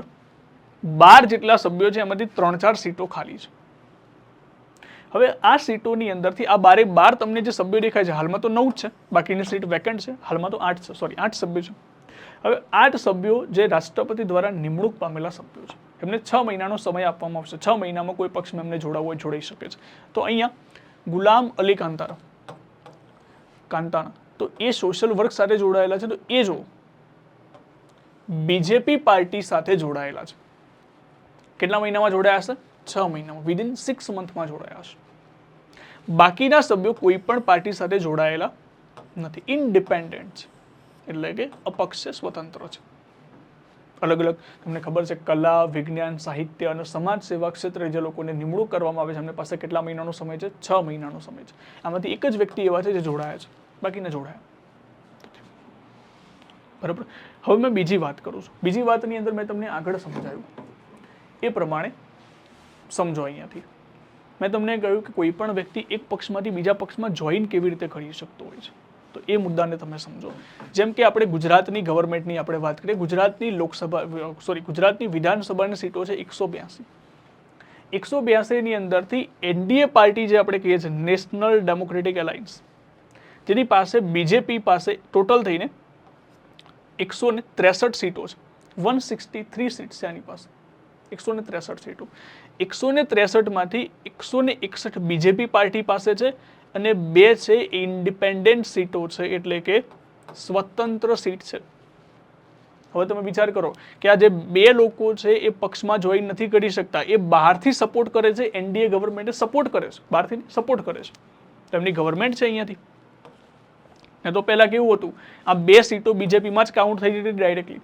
12 જેટલા સભ્યો છે, એમાંથી 3-4 સીટો ખાલી છે. હવે આ સીટોની અંદરથી આ 12 તમને જે સભ્યો દેખાય છે, હાલમાં તો 9 જ છે, બાકીની સીટ વેકેન્ટ છે. હાલમાં તો 8 છે, સોરી 8 સભ્યો છે. હવે 8 સભ્યો જે રાષ્ટ્રપતિ દ્વારા નિમણૂક પામેલા સભ્યો છે, એમને 6 મહિનાનો સમય આપવામાં આવશે. 6 મહિનામાં કોઈ પક્ષમાં એમને જોડાવવું હોય જોડાઈ શકે છે. તો અહીંયા ગુલામ અલી કાંતાણા તો એ સોશિયલ વર્ક સાથે જોડાયેલા છે. તો એ જો બીજેપી પાર્ટી સાથે જોડાયેલા છે. કેટલા મહિનામાં જોડાયા હશે? 6 મહિનામાં, વિધિન 6 મંથમાં જોડાયા હશે. બાકીના સભ્યો કોઈ પણ પાર્ટી સાથે જોડાયેલા નથી, ઇન્ડિપેન્ડન્ટ છે, એટલે કે અપક્ષ છે, સ્વતંત્ર છે. અલગ અલગ તમને ખબર છે, કલા, વિજ્ઞાન, સાહિત્ય અને સમાજ સેવા ક્ષેત્રે જે લોકોને નિમણૂક કરવામાં આવે છે, એમની પાસે કેટલા મહિનાનો સમય છે? 6 મહિનાનો સમય છે. આમાંથી એક જ વ્યક્તિ એવા છે જે જોડાયા છે, બાકીને જોડાયા. બરાબર. હવે મેં બીજી વાત કરું છું. બીજી વાતની અંદર મેં તમને આગળ સમજાવ્યું એ પ્રમાણે સમજો. અહીંયાથી મેં તમને કહ્યું કે કોઈ પણ વ્યક્તિ એક પક્ષમાંથી બીજા પક્ષમાં જોઈન કેવી રીતે કરી શકતો હોય છે. તો એ મુદ્દાને તમે સમજો. જેમ કે આપણે ગુજરાતની ગવર્મેન્ટની આપણે વાત કરીએ, ગુજરાતની વિધાનસભાની સીટો છે 182. 182ની અંદરથી એનડીએ પાર્ટી જે આપણે કહીએ છીએ, નેશનલ ડેમોક્રેટિક એલાયન્સ, જેની પાસે બીજેપી પાસે ટોટલ થઈને 163 સીટો છે. 163 સીટ છે આની પાસે, 163 સીટો. 163માંથી 161 બીજેપી પાર્ટી પાસે છે અને 2 છે ઇન્ડિપેન્ડન્ટ સીટો છે, એટલે કે સ્વતંત્ર સીટ છે. હવે તમે વિચાર કરો કે આ જે 2 લોકો છે એ પક્ષમાં જોઈન નથી કરી શકતા, એ બહારથી સપોર્ટ કરે છે, એનડીએ ગવર્મેન્ટે સપોર્ટ કરે છે, બહારથી સપોર્ટ કરે છે. તેમની ગવર્મેન્ટ છે અહીંયાથી. ને તો પહેલા કેવું હતું, આ 2 સીટો બીજેપીમાં જ કાઉન્ટ થઈ જતી ડાયરેક્ટલી.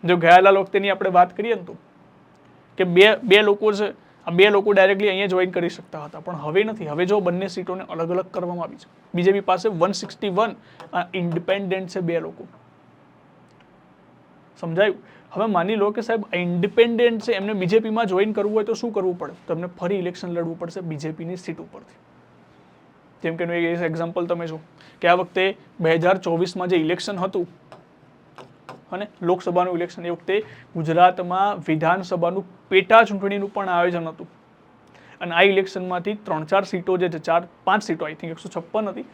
જો ગયાલાલ વખતેની આપણે વાત કરીએ ને, તો કે બે લોકો છે, આ 2 લોકો ડાયરેક્ટલી અહીંયા જોઈન કરી શકતા હતા, પણ હવે નથી. હવે જો બંને સીટોને અલગ અલગ કરવામાં આવી છે. બીજેપી પાસે 161, ઇન્ડિપેન્ડન્ટ છે 2 લોકો. સમજાયું? હવે માની લો કે સાહેબ ઇન્ડિપેન્ડન્ટ છે, એમને બીજેપીમાં જોઈન કરવું હોય તો શું કરવું પડે? તો એમને ફરી ઇલેક્શન લડવું પડશે બીજેપીની સીટ ઉપરથી. જેમ કે એક્ઝામ્પલ તમે જો કે આ વખતે 2024માં જે ઇલેક્શન હતું અને લોકસભાનું ઇલેક્શન, એ વખતે ગુજરાતમાં વિધાનસભાનું પેટા ચૂંટણીનું પણ આયોજન હતું. અને આ ઇલેક્શનમાંથી 3-4 સીટો જે છે, 4-5 સીટો, આઈ થિંક 156 હતી,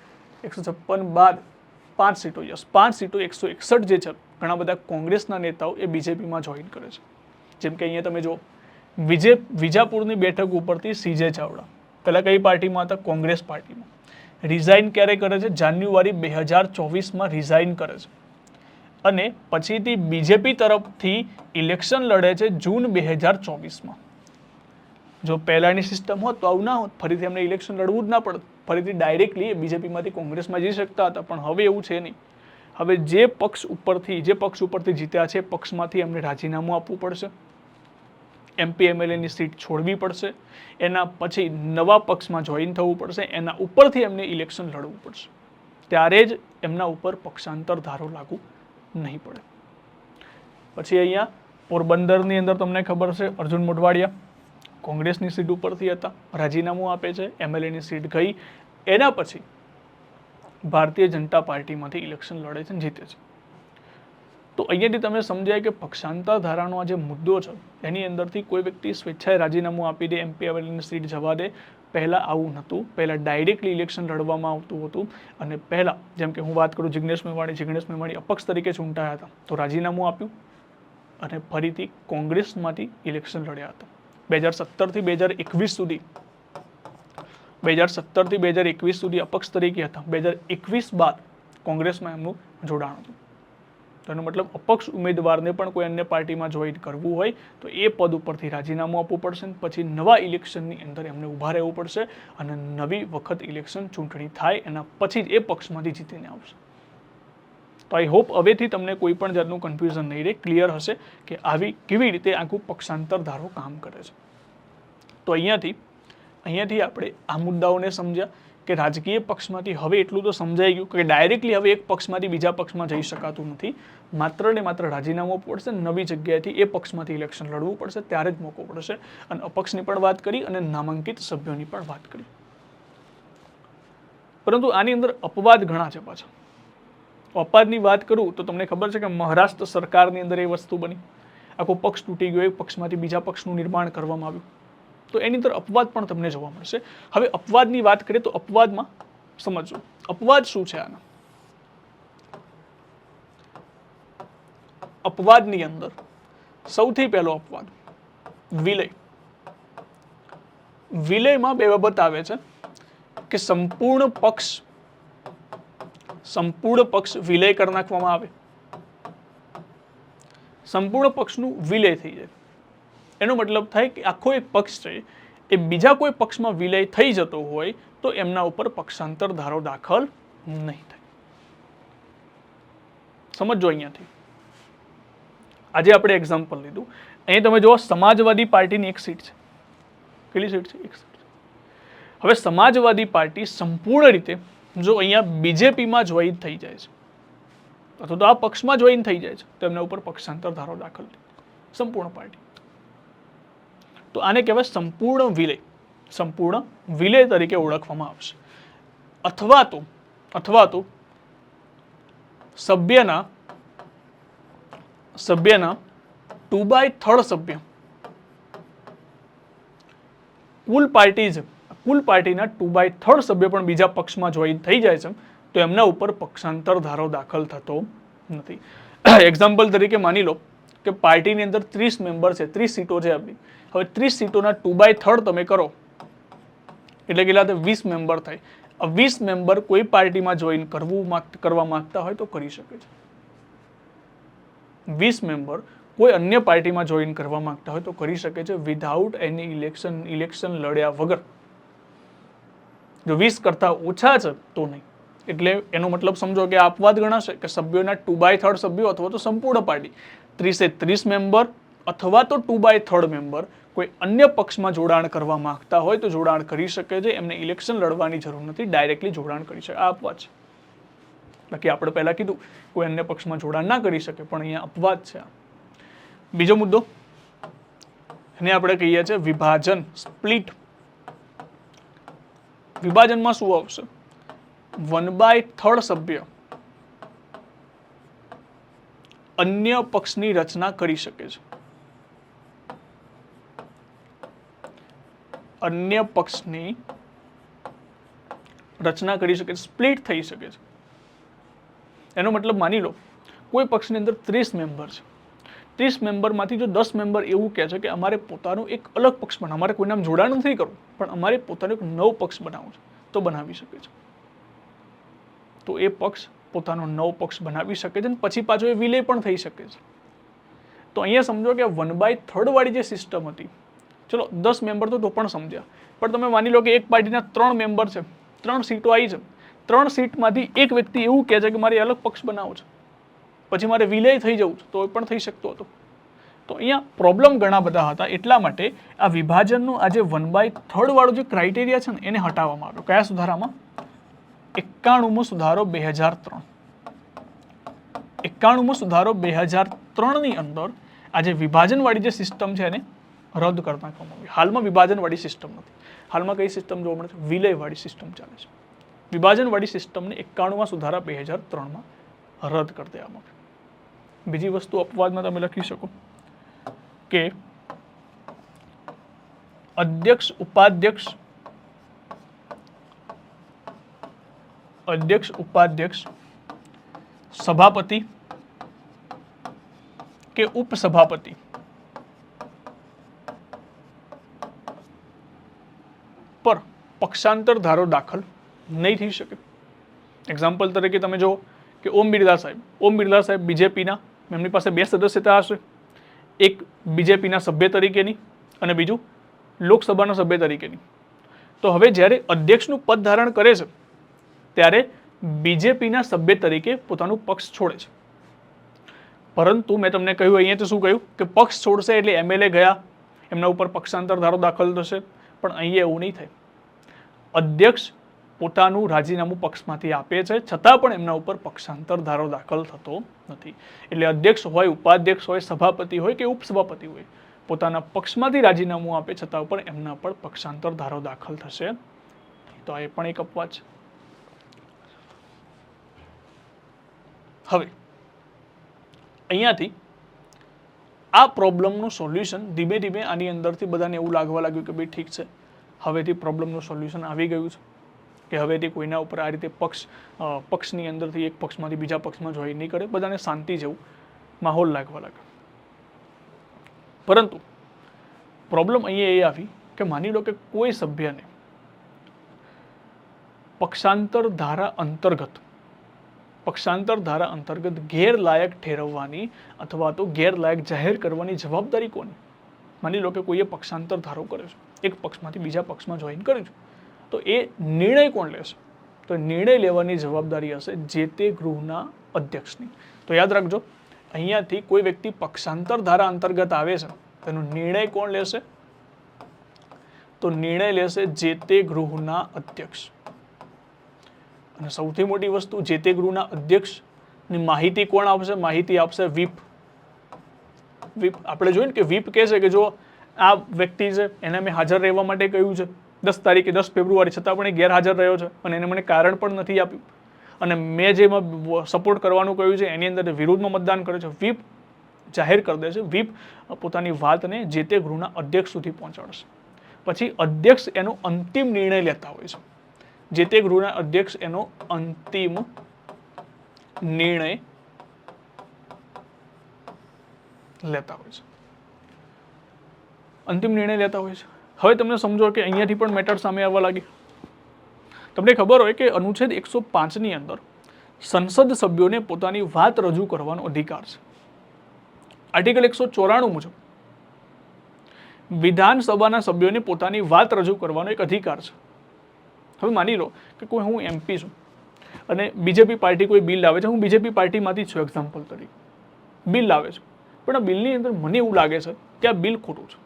156 બાદ 5 સીટો, 5 સીટો 161 જે છે, ઘણા બધા કોંગ્રેસના નેતાઓ એ બીજેપીમાં જોઈન કરે છે. જેમ કે અહીંયા તમે જો વિજાપુરની બેઠક ઉપરથી સીજે ચાવડા પહેલા કઈ પાર્ટીમાં હતા? કોંગ્રેસ પાર્ટીમાં. રિઝાઇન ક્યારે કરે છે? જાન્યુઆરી 2024માં રિઝાઇન કરે છે. અને પછીથી બીજેપી તરફથી ઇલેક્શન લડે છે જૂન 2024માં. જો પહેલાની સિસ્ટમ હોત તો આવું ના હોત, ફરીથી એમને ઇલેક્શન લડવું જ ના પડત, ફરીથી ડાયરેક્ટલી બીજેપીમાંથી કોંગ્રેસમાં જઈ શકતા હતા. પણ હવે એવું છે નહીં. હવે જે પક્ષ ઉપરથી જીત્યા છે, પક્ષમાંથી એમને રાજીનામું આપવું પડશે, એમપી એમએલએની સીટ છોડવી પડશે, એના પછી નવા પક્ષમાં જોઈન થવું પડશે, એના ઉપરથી એમને ઇલેક્શન લડવું પડશે. ત્યારે જ એમના ઉપર પક્ષાંતર ધારો લાગુ નહીં પડે. પછી અહીંયા પોરબંદરની અંદર તમને ખબર છે, અર્જુન મોઢવાડિયા કોંગ્રેસની સીટ ઉપરથી હતા, રાજીનામું આપે છે, એમએલએની સીટ ગઈ. એના પછી ભારતીય જનતા પાર્ટીમાંથી ઇલેક્શન લડે છે, જીતે છે. તો અહીંયાથી તમે સમજાય કે પક્ષાંતર ધારાનો આ જે મુદ્દો છે, એની અંદરથી કોઈ વ્યક્તિ સ્વેચ્છાએ રાજીનામું આપી દે, એમપી એમએલએની સીટ જવા દે. પહેલાં આવું નહોતું. પહેલાં ડાયરેક્ટલી ઇલેક્શન લડવામાં આવતું હતું. અને પહેલાં જેમ કે હું વાત કરું, જિગ્નેશ મેવાણી અપક્ષ તરીકે ચૂંટાયા હતા, તો રાજીનામું આપ્યું અને ફરીથી કોંગ્રેસમાંથી ઇલેક્શન લડ્યા હતા. 2017થી 2021 સુધી અપક્ષ તરીકે હતા. 2021 બાદ કોંગ્રેસમાં એમનું જોડાણ હતું. તો એનો મતલબ અપક્ષ ઉમેદવારને પણ કોઈ અન્ય પાર્ટીમાં જોઈન કરવું હોય તો એ પદ ઉપરથી રાજીનામું આપવું પડશે, પછી નવા ઇલેક્શનની અંદર એમને ઊભા રહેવું પડશે અને નવી વખત ઇલેક્શન ચૂંટણી થાય એના પછી જ એ પક્ષમાંથી જીતીને આવશે. તો આઈ હોપ હવેથી તમને કોઈ પણ જાતનું કન્ફ્યુઝન નહીં રહે, ક્લિયર હશે કે કેવી રીતે આખું પક્ષાંતર ધારો કામ કરે છે. તો અહીંયાથી આપણે આ મુદ્દાઓને સમજ્યા કે રાજકીય પક્ષમાંથી હવે એટલું તો સમજાઈ ગયું કે ડાયરેક્ટલી હવે એક પક્ષમાંથી બીજા પક્ષમાં જઈ શકાતું નથી, માત્ર ને માત્ર રાજીનામું પડશે, નવી જગ્યાએથી એ પક્ષમાંથી ઇલેક્શન લડવું પડશે, ત્યારે જ મોકો પડશે. અને અપક્ષની પણ વાત કરી અને નામાંકિત સભ્યોની પણ વાત કરી. પરંતુ આની અંદર અપવાદ ઘણા છે પાછા. અપવાદની વાત કરું તો તમને ખબર છે કે મહારાષ્ટ્ર સરકારની અંદર એ વસ્તુ બની, આખો પક્ષ તૂટી ગયો, એક પક્ષમાંથી બીજા પક્ષનું નિર્માણ કરવામાં આવ્યું. તો એની અંદર અપવાદ પણ તમને જોવા મળશે. હવે અપવાદની વાત કરીએ તો અપવાદમાં સમજો અપવાદ શું છે. આના અપવાદની અંદર સૌથી પહેલો અપવાદ વિલય. વિલયમાં બે બાબત આવે છે કે સંપૂર્ણ પક્ષ વિલય કરી નાખવામાં આવે, સંપૂર્ણ પક્ષનું વિલય થઈ જાય. એનો મતલબ થાય કે આખો એક પક્ષ છે એ બીજા કોઈ પક્ષમાં વિલય થઈ જતો હોય તો એમના ઉપર પક્ષાંતર ધારો દાખલ નહીં થાય. સમજો અહીંયાથી. આજે આપણે એક્ઝામ્પલ લીધું. અહીં તમે જુઓ સમાજવાદી પાર્ટીની એક સીટ છે. કેટલી સીટ છે? એક સીટ. હવે સમાજવાદી પાર્ટી સંપૂર્ણ રીતે જો અહીંયા બીજેપીમાં જોઈન થઈ જાય છે અથવા તો આ પક્ષમાં જોઈન થઈ જાય છે તો એમના ઉપર પક્ષાંતર ધારો દાખલ થાય. સંપૂર્ણ પાર્ટી. તો આને કહેવાય સંપૂર્ણ વિલય. સંપૂર્ણ વિલય તરીકે ઓળખવામાં આવશે. અથવા તો સભ્યના 2/3 સભ્ય કુલ પાર્ટીના 2/3 સભ્ય પણ બીજા પક્ષમાં જોઈન થઈ જાય છે તો એમના ઉપર પક્ષાંતર ધારો દાખલ થતો નથી. એક્ઝામ્પલ તરીકે માની લો કે પાર્ટીની અંદર 30 મેમ્બર છે, 30 સીટો છે આપણી. હવે 30 સીટોના 2/3 તમે કરો એટલે કેટલા થાય? 20 મેમ્બર થાય. આ 20 મેમ્બર કોઈ પાર્ટીમાં જોઈન કરવા માંગતા હોય તો કરી શકે છે. 20 મેમ્બર કોઈ અન્ય પાર્ટીમાં જોઈન કરવા માંગતા હોય તો કરી શકે છે વિધાઉટ એની ઇલેક્શન લડ્યા વગર. જો 20 કરતાં ઓછા છે તો નહીં. એટલે એનો મતલબ સમજો કે અપવાદ ગણાશે કે સભ્યોના 2/3 સભ્યો અથવા તો સંપૂર્ણ પાર્ટી 30 મેમ્બર અથવા તો 2/3 મેમ્બર કોઈ અન્ય પક્ષમાં જોડાણ કરવા માંગતા હોય તો જોડાણ કરી શકે છે. એમને ઇલેક્શન લડવાની જરૂર નથી, ડાયરેક્ટલી જોડાણ કરી શકે. આ અપવાદ છે. બાકી આપણે પહેલા કીધું કોઈ અન્ય પક્ષમાં જોડાણ ના કરી શકે, પણ અહીંયા અપવાદ છે. બીજો મુદ્દો એને આપણે કહીએ છીએ વિભાજન, સ્પ્લિટ. વિભાજનમાં શું આવશે? 1/3 સભ્ય અન્ય પક્ષની રચના કરી શકે છે. અન્ય પક્ષની રચના કરી શકે છે, સ્પ્લિટ થઈ શકે છે. એનો મતલબ માની લો કોઈ પક્ષની અંદર 30 મેમ્બર છે. 30 મેમ્બરમાંથી જો 10 મેમ્બર એવું કહે છે કે અમારે પોતાનું એક અલગ પક્ષ બનાવવું, અમારે કોઈ નામ જોડાણ નથી કરવું, પણ અમારે પોતાનો એક નવો પક્ષ બનાવવો છે, તો બનાવી શકે છે. તો એ પક્ષ પોતાનો નવો પક્ષ બનાવી શકે છે અને પછી પાછો એ વિલય પણ થઈ શકે છે. તો અહીંયા સમજો કે 1/3 વાળી જે સિસ્ટમ હતી, ચલો 10 મેમ્બર તો પણ સમજ્યા, પણ તમે માની લો કે એક પાર્ટીના 3 મેમ્બર છે, 3 સીટો આવી છે. 3 સીટમાંથી એક વ્યક્તિ એવું કહે છે કે મારે અલગ પક્ષ બનાવવો છે, પછી મારે વિલય થઈ જવું છે, તો એ પણ થઈ શકતો હતો. તો અહીંયા પ્રોબ્લેમ ઘણા બધા હતા. એટલા માટે આ વિભાજનનું આ જે 1/3 વાળો જે ક્રાઇટેરિયા છે ને એને હટાવવામાં આવ્યો. કયા સુધારામાં? 91મો સુધારો 2003. 91મો સુધારો 2003 ની અંદર આ જે વિભાજનવાળી જે સિસ્ટમ છે એને રદ કરી નાખવામાં આવી. હાલમાં વિભાજનવાળી સિસ્ટમ નથી. હાલમાં કઈ સિસ્ટમ જોવા મળે છે? વિલયવાળી સિસ્ટમ ચાલે છે. વિભાજનવાળી સિસ્ટમને 91મા સુધારા 2003માં રદ કરી દેવામાં આવી. બીજી વસ્તુ અપવાદમાં તમે લખી શકો કે અધ્યક્ષ ઉપાધ્યક્ષ સભાપતિ કે ઉપસભાપતિ પર પક્ષાંતર ધારો દાખલ નહીં થઈ શકે. એક્ઝામ્પલ તરીકે તમે જો કે ઓમ બિરલા સાહેબ બીજેપીના, એમની પાસે 2 સદસ્યતા હશે, એક બીજેપીના સભ્ય તરીકેની અને બીજું લોકસભાના સભ્ય તરીકેની. તો હવે જ્યારે અધ્યક્ષનું પદ ધારણ કરે છે ત્યારે બીજેપીના સભ્ય તરીકે પોતાનું પક્ષ છોડે છે. પરંતુ મેં તમને કહ્યું અહીંયા તો શું કહ્યું કે પક્ષ છોડશે એટલે એમએલએ ગયા, એમના ઉપર પક્ષાંતર ધારો દાખલ થશે. પણ અહીંયા એવું નહીં થાય. અધ્યક્ષ પોતાનું રાજીનામું પક્ષમાંથી આપે છે, છતાં પણ એમના ઉપર પક્ષાંતર ધારો દાખલ થતો નથી. એટલે અધ્યક્ષ હોય, ઉપાધ્યક્ષ હોય, સભાપતિ હોય કે ઉપસભાપતિ હોય, પોતાના પક્ષમાંથી રાજીનામું આપે છતાં પણ એમના પર પક્ષાંતર ધારો દાખલ થશે. તો એ પણ એક અપવાદ છે. હવે અહીંયાથી આ પ્રોબ્લેમનું સોલ્યુશન ધીમે ધીમે આની અંદરથી બધાને એવું લાગવા લાગ્યું કે ભાઈ ઠીક છે, હવેથી પ્રોબ્લેમનું સોલ્યુશન આવી ગયું છે, કે હવેથી કોઈના ઉપર આ રીતે પક્ષની અંદરથી એક પક્ષમાંથી બીજા પક્ષમાં જોઈ નહીં કરે, બધાને શાંતિ જેવું માહોલ લાગવા લાગ્યો. પરંતુ પ્રોબ્લેમ અહીંયા એ આવી કે માની લો કે કોઈ સભ્યને પક્ષાંતર ધારા અંતર્ગત ગેરલાયક ઠેરવવાની અથવા તો ગેરલાયક જાહેર કરવાની જવાબદારી કોની? માની લો કે કોઈએ પક્ષાંતર ધારો કર્યો છે, એક પક્ષમાંથી બીજા પક્ષમાં જોઈન કર્યું છે, તો એ નિર્ણય કોણ લેશે? તો નિર્ણય લેવાની જવાબદારી હશે જે તે ગૃહના અધ્યક્ષની. તો યાદ રાખજો, અહીંયાથી કોઈ વ્યક્તિ પક્ષાંતર ધારા અંતર્ગત આવે છે, તેનો નિર્ણય કોણ લેશે? તો નિર્ણય લેશે જે તે ગૃહના અધ્યક્ષ. અને સૌથી મોટી વસ્તુ, જે તે ગૃહના અધ્યક્ષની માહિતી કોણ આપશે? માહિતી આપશે વ્હીપ. આપણે જોયું ને કે વ્હીપ કહે છે કે જો આ વ્યક્તિ છે એને મેં હાજર રહેવા માટે કહ્યું છે 10 તારીખે 10 ફેબ્રુઆરી, છતાં પણ એ ગેરહાજર રહ્યો છે અને એને મને કારણ પણ નથી આપ્યું, અને મેં જેમાં સપોર્ટ કરવાનું કહ્યું છે એની અંદર વિરુદ્ધમાં મતદાન કર્યું છે. વ્હીપ જાહેર કરી દે છે. વ્હીપ પોતાની વાતને જે તે ગૃહના અધ્યક્ષ સુધી પહોંચાડશે. પછી અધ્યક્ષ એનો અંતિમ નિર્ણય લેતા હોય છે. જે તે ગૃહના અધ્યક્ષ એનો અંતિમ નિર્ણય લેતા હોય છે. હવે તમને સમજો કે અહીંયાથી પણ મેટર સામે આવવા લાગી. તમને ખબર હોય કે અનુચ્છેદ 105 અંદર સંસદ સભ્યોને પોતાની વાત રજૂ કરવાનો અધિકાર છે. આર્ટિકલ 194 મુજબ વિધાનસભાના સભ્યોને પોતાની વાત રજૂ કરવાનો એક અધિકાર છે. હવે માની લો કે હું એમપી છું અને બીજેપી પાર્ટી કોઈ બિલ લાવે છે, હું બીજેપી પાર્ટીમાંથી છું, એક્ઝામ્પલ તરીકે બિલ લાવે છે, પણ આ બિલની અંદર મને એવું લાગે છે કે આ બિલ ખોટું છે,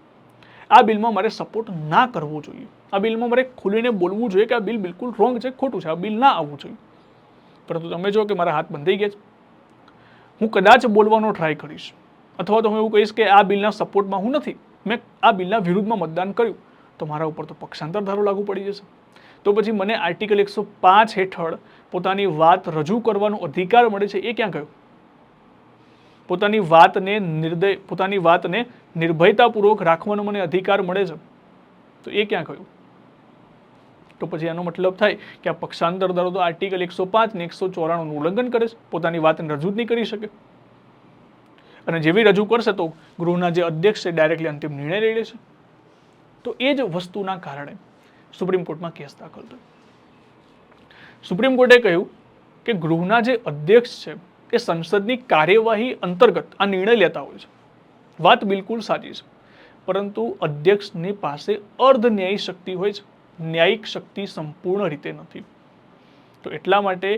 આ બિલમાં મારે સપોર્ટ ના કરવો જોઈએ, આ બિલમાં મારે ખુલીને બોલવું જોઈએ કે આ બિલ બિલકુલ રોંગ છે, ખોટું છે, આ બિલ ના આવવું જોઈએ. પરંતુ તમે જો કે મારા હાથ બંધાઈ ગયા છે, હું કદાચ બોલવાનો ટ્રાય કરીશ, અથવા તો હું એવું કહીશ કે આ બિલના સપોર્ટમાં હું નથી, મેં આ બિલના વિરુદ્ધમાં મતદાન કર્યું, તો મારા ઉપર તો પક્ષાંતર ધારો લાગુ પડી જશે. તો પછી મને આર્ટિકલ 105 હેઠળ પોતાની વાત રજૂ કરવાનો અધિકાર મળે છે, એ ક્યાં ગયો? પોતાની વાતને નિર્ભયતાપૂર્વક રાખવાનો મને અધિકાર મળે છે, તો એ ક્યાં ગયું? તો પછી આનો મતલબ થાય કે આ પક્ષાંતર ધારો તો આર્ટિકલ 105 ને 194 નું ઉલ્લંઘન કરે છે, પોતાની વાતને રજૂ જ નહીં કરી શકે, અને જેવી રજૂ કરશે તો ગૃહના જે અધ્યક્ષ છે ડાયરેક્ટલી અંતિમ નિર્ણય લઈ લેશે. તો એ જ વસ્તુના કારણે સુપ્રીમ કોર્ટમાં કેસ દાખલ થયો. સુપ્રીમ કોર્ટે કહ્યું કે ગૃહના જે અધ્યક્ષ છે એ સંસદની કાર્યવાહી અંતર્ગત આ નિર્ણય લેતા હોય છે. વાત બિલકુલ સાચી છે, પરંતુ અધ્યક્ષની પાસે અર્ધ ન્યાયી શક્તિ હોય છે, ન્યાયિક શક્તિ સંપૂર્ણ રીતે નથી. તો એટલા માટે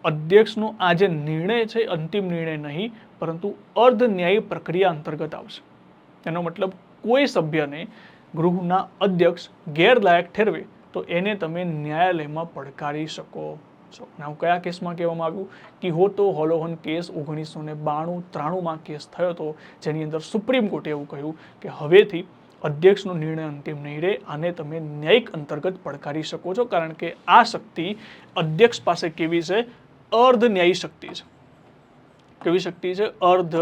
અધ્યક્ષનો આ જે નિર્ણય છે અંતિમ નિર્ણય નહીં, પરંતુ અર્ધ ન્યાયી પ્રક્રિયા અંતર્ગત આવશે. એનો મતલબ કોઈ સભ્યને ગૃહના અધ્યક્ષ ગેરલાયક ઠેરવે તો એને તમે ન્યાયાલયમાં પડકારી શકો છો. કયા કેસમાં કહેવામાં આવ્યું? કિહોતો હોલોહન કેસ 1992-93 કેસ થયો હતો, જેની અંદર સુપ્રીમ કોર્ટે એવું કહ્યું કે હવેથી અધ્યક્ષનો નિર્ણય અંતિમ નહીં રહે, આને તમે ન્યાયિક અંતર્ગત પડકારી શકો છો, કારણ કે આ શક્તિ અધ્યક્ષ પાસે કેવી છે? અર્ધ ન્યાયી શક્તિ છે. કેવી શક્તિ છે? અર્ધ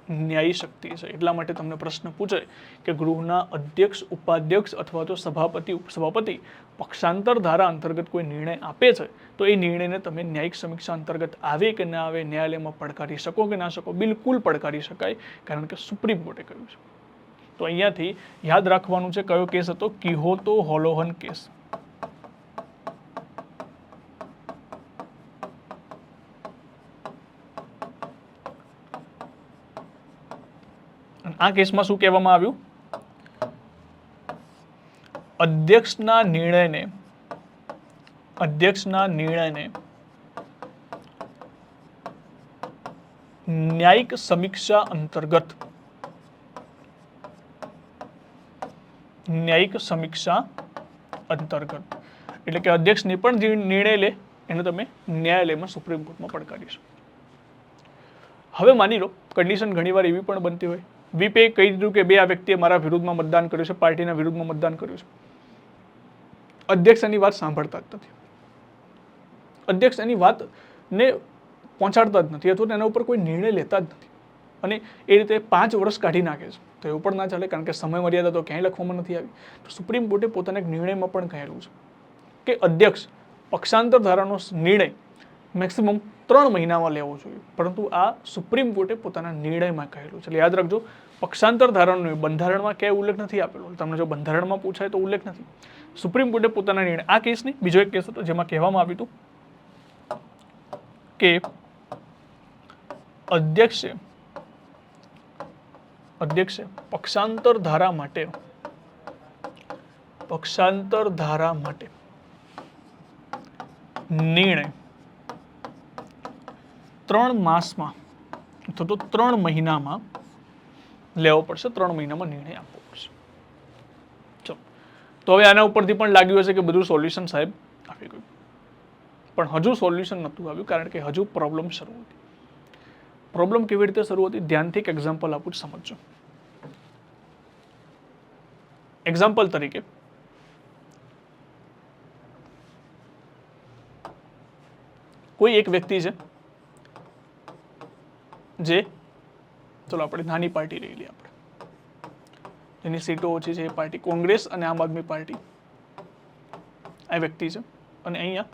ન્યાયી શક્તિ છે. એટલા માટે તમને પ્રશ્ન પૂછે કે ગૃહના અધ્યક્ષ, ઉપાધ્યક્ષ અથવા તો સભાપતિ, ઉપસભાપતિ પક્ષાંતર ધારા અંતર્ગત કોઈ નિર્ણય આપે છે, તો એ નિર્ણયને તમે ન્યાયિક સમીક્ષા અંતર્ગત આવે કે ના આવે, ન્યાયાલયમાં પડકારી શકો કે ના શકો? બિલકુલ પડકારી શકાય, કારણ કે સુપ્રીમ કોર્ટે કહ્યું છે. તો અહીંયાથી યાદ રાખવાનું છે કયો કેસ હતો? કિહોતો હોલોહન કેસ. આ કેસમાં શું કહેવામાં આવ્યું? અધ્યક્ષના નિર્ણયને ન્યાયિક સમીક્ષા અંતર્ગત એટલે કે અધ્યક્ષની પણ જે નિર્ણય લે એને તમે ન્યાયાલયમાં સુપ્રીમ કોર્ટમાં પડકારી શકો. હવે માની લો કન્ડિશન ઘણીવાર એવી પણ બનતી હોય, વીપે કહી દીધું કે બે આ વ્યક્તિએ મારા વિરુદ્ધમાં મતદાન કર્યું છે, પાર્ટીના વિરુદ્ધમાં મતદાન કર્યું છે. અધ્યક્ષ એની વાત સાંભળતા જ નથી, અધ્યક્ષ એની વાતને પહોંચાડતા જ નથી અથવા એના ઉપર કોઈ નિર્ણય લેતા જ નથી અને એ રીતે 5 વર્ષ કાઢી નાખે છે. તો એવું પણ ના ચાલે, કારણ કે સમય મર્યાદા તો ક્યાંય લખવામાં નથી આવી. તો સુપ્રીમ કોર્ટે પોતાના એક નિર્ણયમાં પણ કહેલું છે કે અધ્યક્ષ પક્ષાંતર ધારાનો નિર્ણય મેક્સિમમ 3 મહિનામાં લેવો જોઈએ, પરંતુ આ સુપ્રીમ કોર્ટે પોતાના નિર્ણયમાં કહેલું છે. એટલે યાદ રાખજો, પક્ષાંતર ધારાનો બંધારણમાં ક્યાંય ઉલ્લેખ નથી આપેલો. તમને જો બંધારણમાં પૂછાય તો ઉલ્લેખ નથી. સુપ્રીમ કોર્ટે પોતાના નિર્ણય, આ કેસની બીજો એક કેસ હતો જેમાં કહેવામાં આવ્યું હતું કે અધ્યક્ષે પક્ષાંતર ધારા માટે નિર્ણય 3 માસમાં અથવા તો 3 મહિનામાં લેવો પડશે, 3 મહિનામાં નિર્ણય આપવો પડશે. ચલો, તો હવે આના ઉપરથી પણ લાગ્યું હશે કે બધું સોલ્યુશન સાહેબ આવી ગયું, પણ હજુ સોલ્યુશન નહોતું આવ્યું, કારણ કે હજુ પ્રોબ્લેમ શરૂ હતી. પ્રોબ્લેમ કેવી રીતે શરૂ હતી? ધ્યાનથી એક એક્ઝામ્પલ આપું, સમજજો. એક્ઝામ્પલ તરીકે કોઈ એક વ્યક્તિ છે જે, ચલો આપણે નાની પાર્ટી લઈ લઈએ, આપણે જેની સીટો ઓછી છે એ પાર્ટી કોંગ્રેસ અને આમ આદમી પાર્ટી આ વ્યક્તિ છે, અને અહીંયા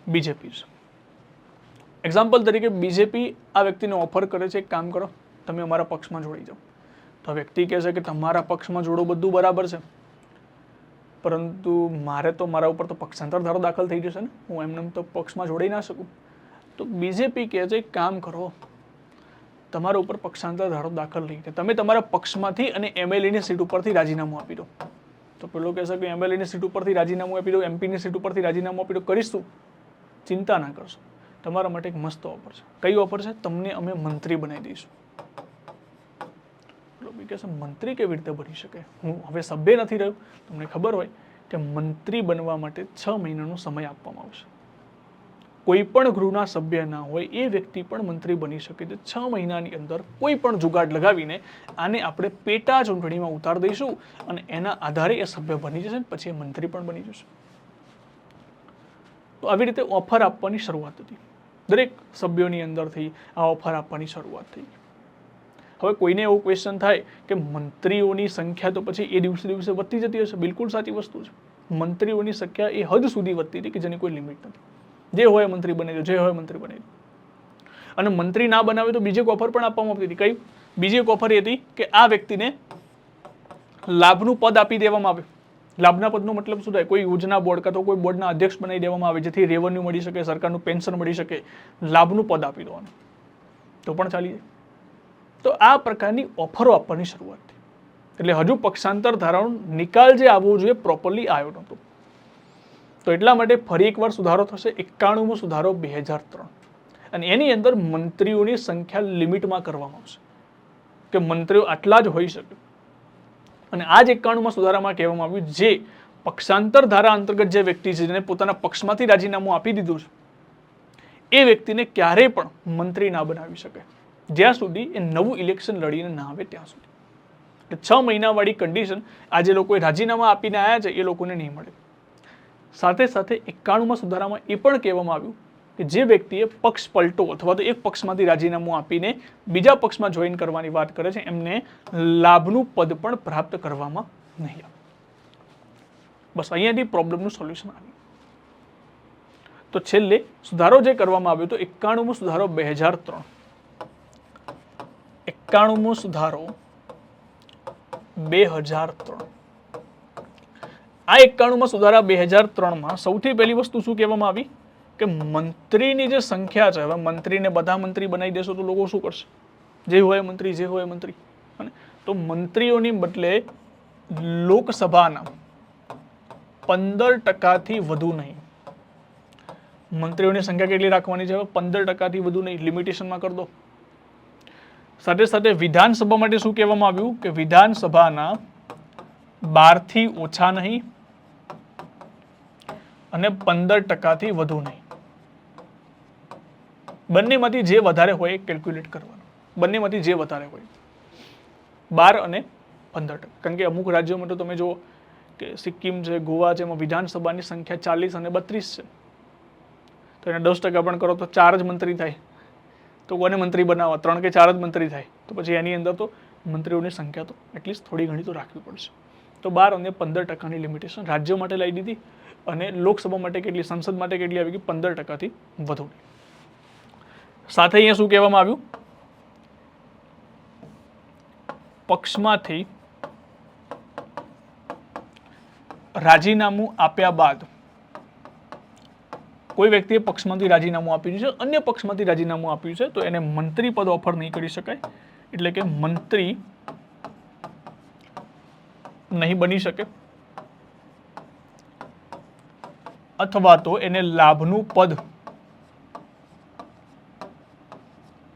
બીજેપી છે. એક્ઝામ્પલ તરીકે બીજેપી આ વ્યક્તિને ઓફર કરે છે, એક કામ કરો તમે અમારા પક્ષમાં જોડાઈ જાઓ. તો આ વ્યક્તિ કહે છે કે તમારા પક્ષમાં જોડો બધું બરાબર છે, પરંતુ મારે તો મારા ઉપર તો પક્ષાંતર ધારો દાખલ થઈ જશે ને, હું એમને તો પક્ષમાં જોડાઈ ના શકું. તો બીજેપી કહે છે એક કામ કરો, તમારા ઉપર પક્ષાંતર ધારો દાખલ નહીં થાય, તમે તમારા પક્ષમાંથી અને એમએલએની સીટ ઉપરથી રાજીનામું આપી દો. તો પેલો કહેશે કે એમએલએની સીટ ઉપરથી રાજીનામું આપી દો, એમપીની સીટ ઉપરથી રાજીનામું આપી દો, કરીશું, ચિંતા ના કરશો, તમારા માટે એક મસ્ત ઓફર છે. કઈ ઓફર છે? તમને અમે મંત્રી બનાવી દઈશું. કહેશે મંત્રી કેવી રીતે બની શકે? હું હવે સભ્ય નથી રહ્યો. તમને ખબર હોય કે મંત્રી બનવા માટે 6 મહિનાનો સમય આપવામાં આવશે. કોઈ પણ ગૃહના સભ્ય ના હોય એ વ્યક્તિ પણ મંત્રી બની શકે છે. 6 મહિનાની અંદર કોઈ પણ જુગાડ લગાવીને આને આપણે પેટા ચૂંટણીમાં ઉતારી દઈશું અને એના આધારે એ સભ્ય બની જશે, પછી એ મંત્રી પણ બની જશે. તો આવી રીતે ઓફર આપવાની શરૂઆત હતી. દરેક સભ્યોની અંદરથી આ ઓફર આપવાની શરૂઆત થઈ. હવે કોઈને એવો ક્વેશ્ચન થાય કે મંત્રીઓની સંખ્યા તો પછી એ દિવસે દિવસે વધતી જતી હશે. બિલકુલ સાચી વસ્તુ છે. મંત્રીઓની સંખ્યા એ હદ સુધી વધતી હતી કે જેની કોઈ લિમિટ નથી. જે હોય મંત્રી બની દો, જે હોય મંત્રી બની દો. અને મંત્રી ના બનાવે તો બીજી એક ઓફર પણ આપવામાં આવતી હતી. કઈ? બીજી એક ઓફર એ હતી કે આ વ્યક્તિને લાભનું પદ આપી દેવામાં આવે. લાભના પદનો મતલબ શું થાય? કોઈ યોજના બોર્ડ કાં તો કોઈ બોર્ડના અધ્યક્ષ બનાવી દેવામાં આવે, જેથી રેવન્યુ મળી શકે, સરકારનું પેન્શન મળી શકે. લાભનું પદ આપી દેવાનું તો પણ ચાલી જાય. તો આ પ્રકારની ઓફરો આપવાની શરૂઆત થઈ. એટલે હજુ પક્ષાંતર ધારાનો નિકાલ જે આવવો જોઈએ પ્રોપરલી આવ્યો નહોતો. તો એટલા માટે ફરી એકવાર સુધારો થશે. 91મો સુધારો 2003, અને એની અંદર મંત્રીઓની સંખ્યા લિમિટમાં કરવામાં આવશે કે મંત્રીઓ આટલા જ હોઈ શકે. અને આ જ 91મા સુધારામાં કહેવામાં આવ્યું જે પક્ષાંતર ધારા અંતર્ગત જે વ્યક્તિ છે જેને પોતાના પક્ષમાંથી રાજીનામું આપી દીધું છે એ વ્યક્તિને ક્યારેય પણ મંત્રી ના બનાવી શકે જ્યાં સુધી એ નવું ઇલેક્શન લડીને ના આવે ત્યાં સુધી. એટલે 6 મહિનાવાળી કન્ડિશન આજે લોકોએ રાજીનામા આપીને આવ્યા છે એ લોકોને નહીં મળે. સાથે સાથે 91મા સુધારામાં એ પણ કહેવામાં આવ્યું કે જે વ્યક્તિએ પક્ષ પલટો અથવા તો એક પક્ષમાંથી રાજીનામું આપીને બીજા પક્ષમાં જોઈન કરવાની વાત કરે છે એમને લાભનું પદ પણ પ્રાપ્ત કરવામાં નહીં આવે. બસ અહીંયાથી પ્રોબ્લેમનું સોલ્યુશન આવ્યું. તો છેલ્લે સુધારો જે કરવામાં આવ્યો તો 91મો સુધારો 2003. 91મો સુધારો 2003. આ 91મા સુધારા 2003માં સૌથી પહેલી વસ્તુ શું કહેવામાં આવી કે મંત્રીની જે સંખ્યા છે, હવે મંત્રીને બધા મંત્રી બનાવી દેશો તો લોકો શું કરશે? જે હોય મંત્રી, જે હોય મંત્રી. તો મંત્રીઓની બદલે લોકસભાના 15%થી વધુ નહીં. મંત્રીઓની સંખ્યા કેટલી રાખવાની છે? 15%થી વધુ નહીં, લિમિટેશનમાં કરી દો. સાથે સાથે વિધાનસભા માટે શું કહેવામાં આવ્યું કે વિધાનસભાના 12થી ઓછા નહીં, અને 15%થી વધુ નહીં. બંનેમાંથી જે વધારે હોય એ કેલ્ક્યુલેટ કરવાનું. બંનેમાંથી જે વધારે હોય 12 અને 15%. કારણ કે અમુક રાજ્યોમાં તો તમે જુઓ કે સિક્કિમ છે, ગોવા છે, એમાં વિધાનસભાની સંખ્યા 40 અને 32 છે. તો એને 10% પણ કરો તો 4 જ મંત્રી થાય. તો કોને મંત્રી બનાવવા? 3 કે 4 જ મંત્રી થાય. તો પછી એની અંદર તો મંત્રીઓની સંખ્યા તો એટલીસ્ટ થોડી ઘણી તો રાખવી પડશે. તો 12 અને 15%ની લિમિટેશન રાજ્યો માટે લાવી દીધી અને લોકસભા માટે કેટલી, સંસદ માટે કેટલી આવી ગઈ? 15%થી વધુ. સાથે અહીંયા શું કહેવામાં આવ્યું? પક્ષમાંથી રાજીનામું આપ્યા બાદ કોઈ વ્યક્તિએ પક્ષમાંથી રાજીનામું આપ્યું છે, અન્ય પક્ષમાંથી રાજીનામું આપ્યું છે, તો એને મંત્રી પદ ઓફર નહીં કરી શકાય. એટલે કે મંત્રી નહીં બની શકે, અથવા તો એને લાભનું પદ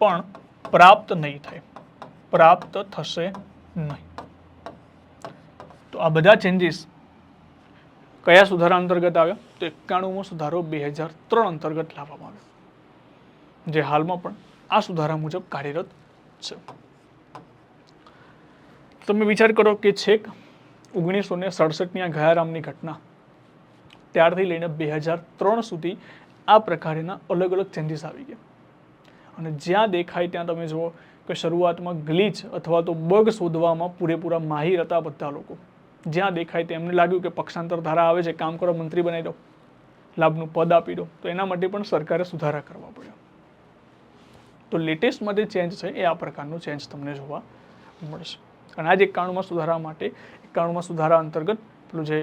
પણ પ્રાપ્ત નહીં થાય, પ્રાપ્ત થશે નહીં. તો આ બધા ચેન્જીસ કયા સુધારા અંતર્ગત આવ્યા? તો 91મો સુધારો 2003 અંતર્ગત લાવવામાં આવ્યો, જે હાલમાં પણ આ સુધારા મુજબ કાર્યરત છે. તમે વિચાર કરો કે છેક 1967ની આ ગયારામની ઘટના ત્યારથી લઈને 2003 સુધી આ પ્રકારના અલગ અલગ ચેન્જીસ આવી ગયા. અને જ્યાં દેખાય ત્યાં તમે જુઓ કે શરૂઆતમાં ગ્લિચ અથવા તો બગ શોધવામાં પૂરેપૂરા માહિર હતા બધા લોકો. જ્યાં દેખાય તેમને લાગ્યું કે પક્ષાંતર ધારા આવે છે, કામ કરો, મંત્રી બનાવી દો, લાભનું પદ આપી દો. તો એના માટે પણ સરકારે સુધારા કરવા પડ્યા. તો લેટેસ્ટમાં જે ચેન્જ છે એ આ પ્રકારનો ચેન્જ તમને જોવા મળશે. અને આ જ 91માં સુધારા માટે 91માં સુધારા અંતર્ગત પેલું જે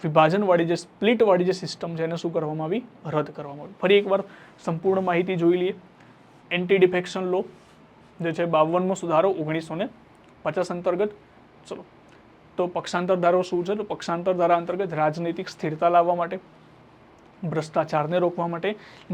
વિભાજનવાળી જે સ્પ્લિટવાળી જે સિસ્ટમ છે એને શું કરવામાં આવી? રદ કરવામાં આવી. ફરી એકવાર સંપૂર્ણ માહિતી જોઈ લઈએ. એન્ટી ડિફેક્શન લો જે છે 52મો સુધારો 1950 અંતર્ગત. ચલો, તો પક્ષાંતર ધારો શું છે? તો પક્ષાંતર ધારા અંતર્ગત રાજનૈતિક સ્થિરતા લાવવા માટે, ભ્રષ્ટાચારને રોકવા માટે,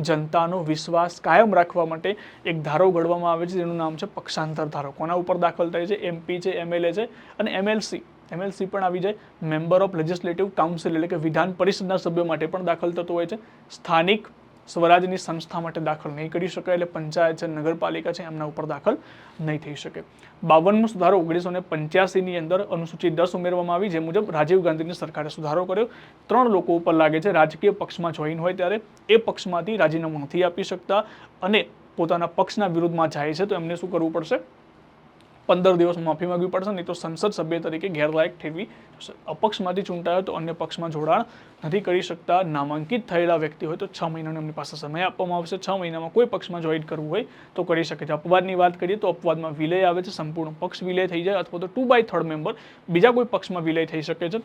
જનતાનો વિશ્વાસ કાયમ રાખવા માટે એક ધારો ઘડવામાં આવે છે જેનું નામ છે પક્ષાંતર ધારો. કોના ઉપર દાખલ થાય છે? MP છે, MLA છે અને MLC પણ આવી જાય. મેમ્બર ઓફ લેજિસ્લેટિવ કાઉન્સિલ એટલે કે વિધાન પરિષદના સભ્યો માટે પણ દાખલ થતો હોય છે. સ્થાનિક સ્વરાજની સંસ્થા માટે દાખલ નહીં કરી શકાય, એટલે પંચાયત છે, નગરપાલિકા છે, એમના ઉપર દાખલ નહીં થઈ શકે. 52મો સુધારો 1985ની અંદર અનુસૂચિ 10 ઉમેરવામાં આવી, જે મુજબ રાજીવ ગાંધીની સરકારે સુધારો કર્યો. 3 લોકો ઉપર લાગે છે રાજકીય પક્ષમાં જોઈન હોય ત્યારે એ પક્ષમાંથી રાજીનામું નથી આપી શકતા અને પોતાના પક્ષના વિરુદ્ધમાં જાય છે તો એમને શું કરવું પડશે? 15 દિવસ માફી માંગવી પડશે, નહીં તો સંસદ સભ્ય તરીકે ગેરલાયક ઠેરવી જશે. અપક્ષમાંથી ચૂંટાયો તો અન્ય પક્ષમાં જોડાણ નથી કરી શકતા. નામાંકિત થયેલા વ્યક્તિ હોય તો 6 મહિનાનો એમની પાસે સમય આપવામાં આવશે. 6 મહિનામાં કોઈ પક્ષમાં જોઈન કરવું હોય તો કરી શકે છે. અપવાદની વાત કરીએ તો અપવાદમાં વિલય આવે છે, સંપૂર્ણ પક્ષ વિલય થઈ જાય, અથવા તો 2/3 મેમ્બર બીજા કોઈ પક્ષમાં વિલય થઈ શકે છે.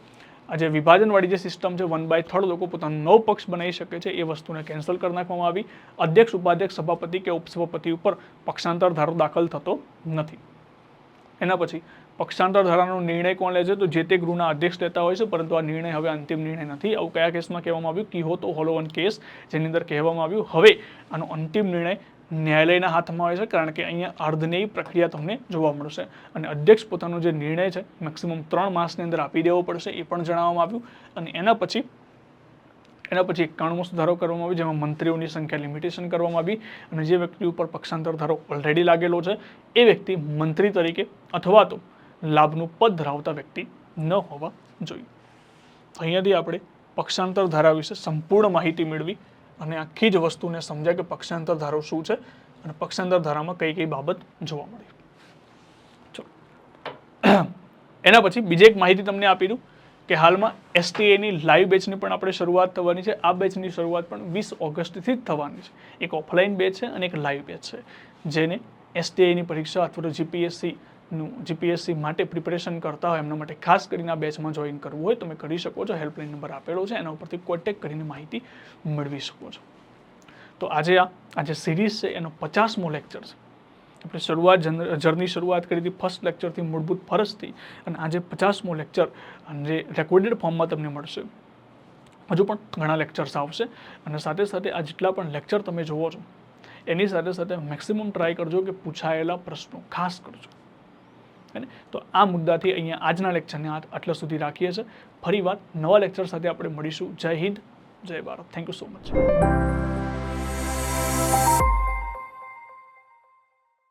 આ જે વિભાજનવાળી જે સિસ્ટમ છે 1/3 લોકો પોતાનો નવો પક્ષ બનાવી શકે છે, એ વસ્તુને કેન્સલ કરી નાખવામાં આવી. અધ્યક્ષ, ઉપાધ્યક્ષ, સભાપતિ કે ઉપસભાપતિ ઉપર પક્ષાંતર ધારો દાખલ થતો નથી. એના પછી પક્ષાંતર ધારાનો નિર્ણય કોણ લે છે? તો જે તે ગૃહના અધ્યક્ષ લેતા હોય છે, પરંતુ આ નિર્ણય હવે અંતિમ નિર્ણય નથી. આવું કયા કેસમાં કહેવામાં આવ્યું? કિહોતો હોલોવન કેસ, જેની અંદર કહેવામાં આવ્યું હવે આનો અંતિમ નિર્ણય ન્યાયાલયના હાથમાં હોય છે, કારણ કે અહીંયા અર્ધન્યાયી પ્રક્રિયા તમને જોવા મળશે અને અધ્યક્ષ પોતાનો જે નિર્ણય છે મેક્સિમમ 3 માસની અંદર આપી દેવો પડશે, એ પણ જણાવવામાં આવ્યું. અને એના પછી 91મો સુધારો કરવામાં આવ્યો, જેમાં મંત્રીઓની સંખ્યા લિમિટેશન કરવામાં આવી અને જે વ્યક્તિ ઉપર પક્ષાંતર ધારો ઓલરેડી લાગેલો છે એ વ્યક્તિ મંત્રી તરીકે અથવા તો લાભનું પદ ધરાવતા વ્યક્તિ ન હોવા જોઈએ. અહીંયાથી આપણે પક્ષાંતર ધારા વિશે સંપૂર્ણ માહિતી મેળવી અને આખી જ વસ્તુને સમજ્યા કે પક્ષાંતર ધારો શું છે અને પક્ષાંતર ધારામાં કઈ કઈ બાબત જોવા મળી. ચલો, એના પછી બીજી એક માહિતી તમને આપી દઉં કે હાલમાં STAની લાઈવ બેચની પણ આપણે શરૂઆત થવાની છે. આ બેચની શરૂઆત પણ 20 ઓગસ્ટથી જ થવાની છે. એક ઓફલાઈન બેચ છે અને એક લાઈવ બેચ છે, જેને STAની પરીક્ષા અથવા તો જીપીએસસી માટે પ્રિપેરેશન કરતા હોય એમના માટે ખાસ કરીને આ બેચમાં જોઈન કરવું હોય તમે કરી શકો છો. હેલ્પલાઇન નંબર આપેલો છે, એના ઉપરથી કોન્ટેક્ટ કરીને માહિતી મેળવી શકો છો. તો આજે આ જે સિરીઝ છે એનો 50મો લેક્ચર છે. આપણે જર્ની શરૂઆત કરી હતી ફર્સ્ટ લેક્ચરથી, મૂળભૂત ફરજથી, અને આજે 50મો લેક્ચર જે રેકોર્ડેડ ફોર્મમાં તમને મળશે. હજુ પણ ઘણા લેક્ચર્સ આવશે અને સાથે સાથે આ જેટલા પણ લેક્ચર તમે જોવો છો એની સાથે સાથે મેક્સિમમ ટ્રાય કરજો કે પૂછાયેલા પ્રશ્નો ખાસ કરજો. તો આ મુદ્દાથી અહીંયા આજના લેક્ચરને આટલા સુધી રાખીએ છીએ. ફરી વાર નવા લેક્ચર સાથે આપણે મળીશું. જય હિન્દ, જય Bharat. Thank you so much.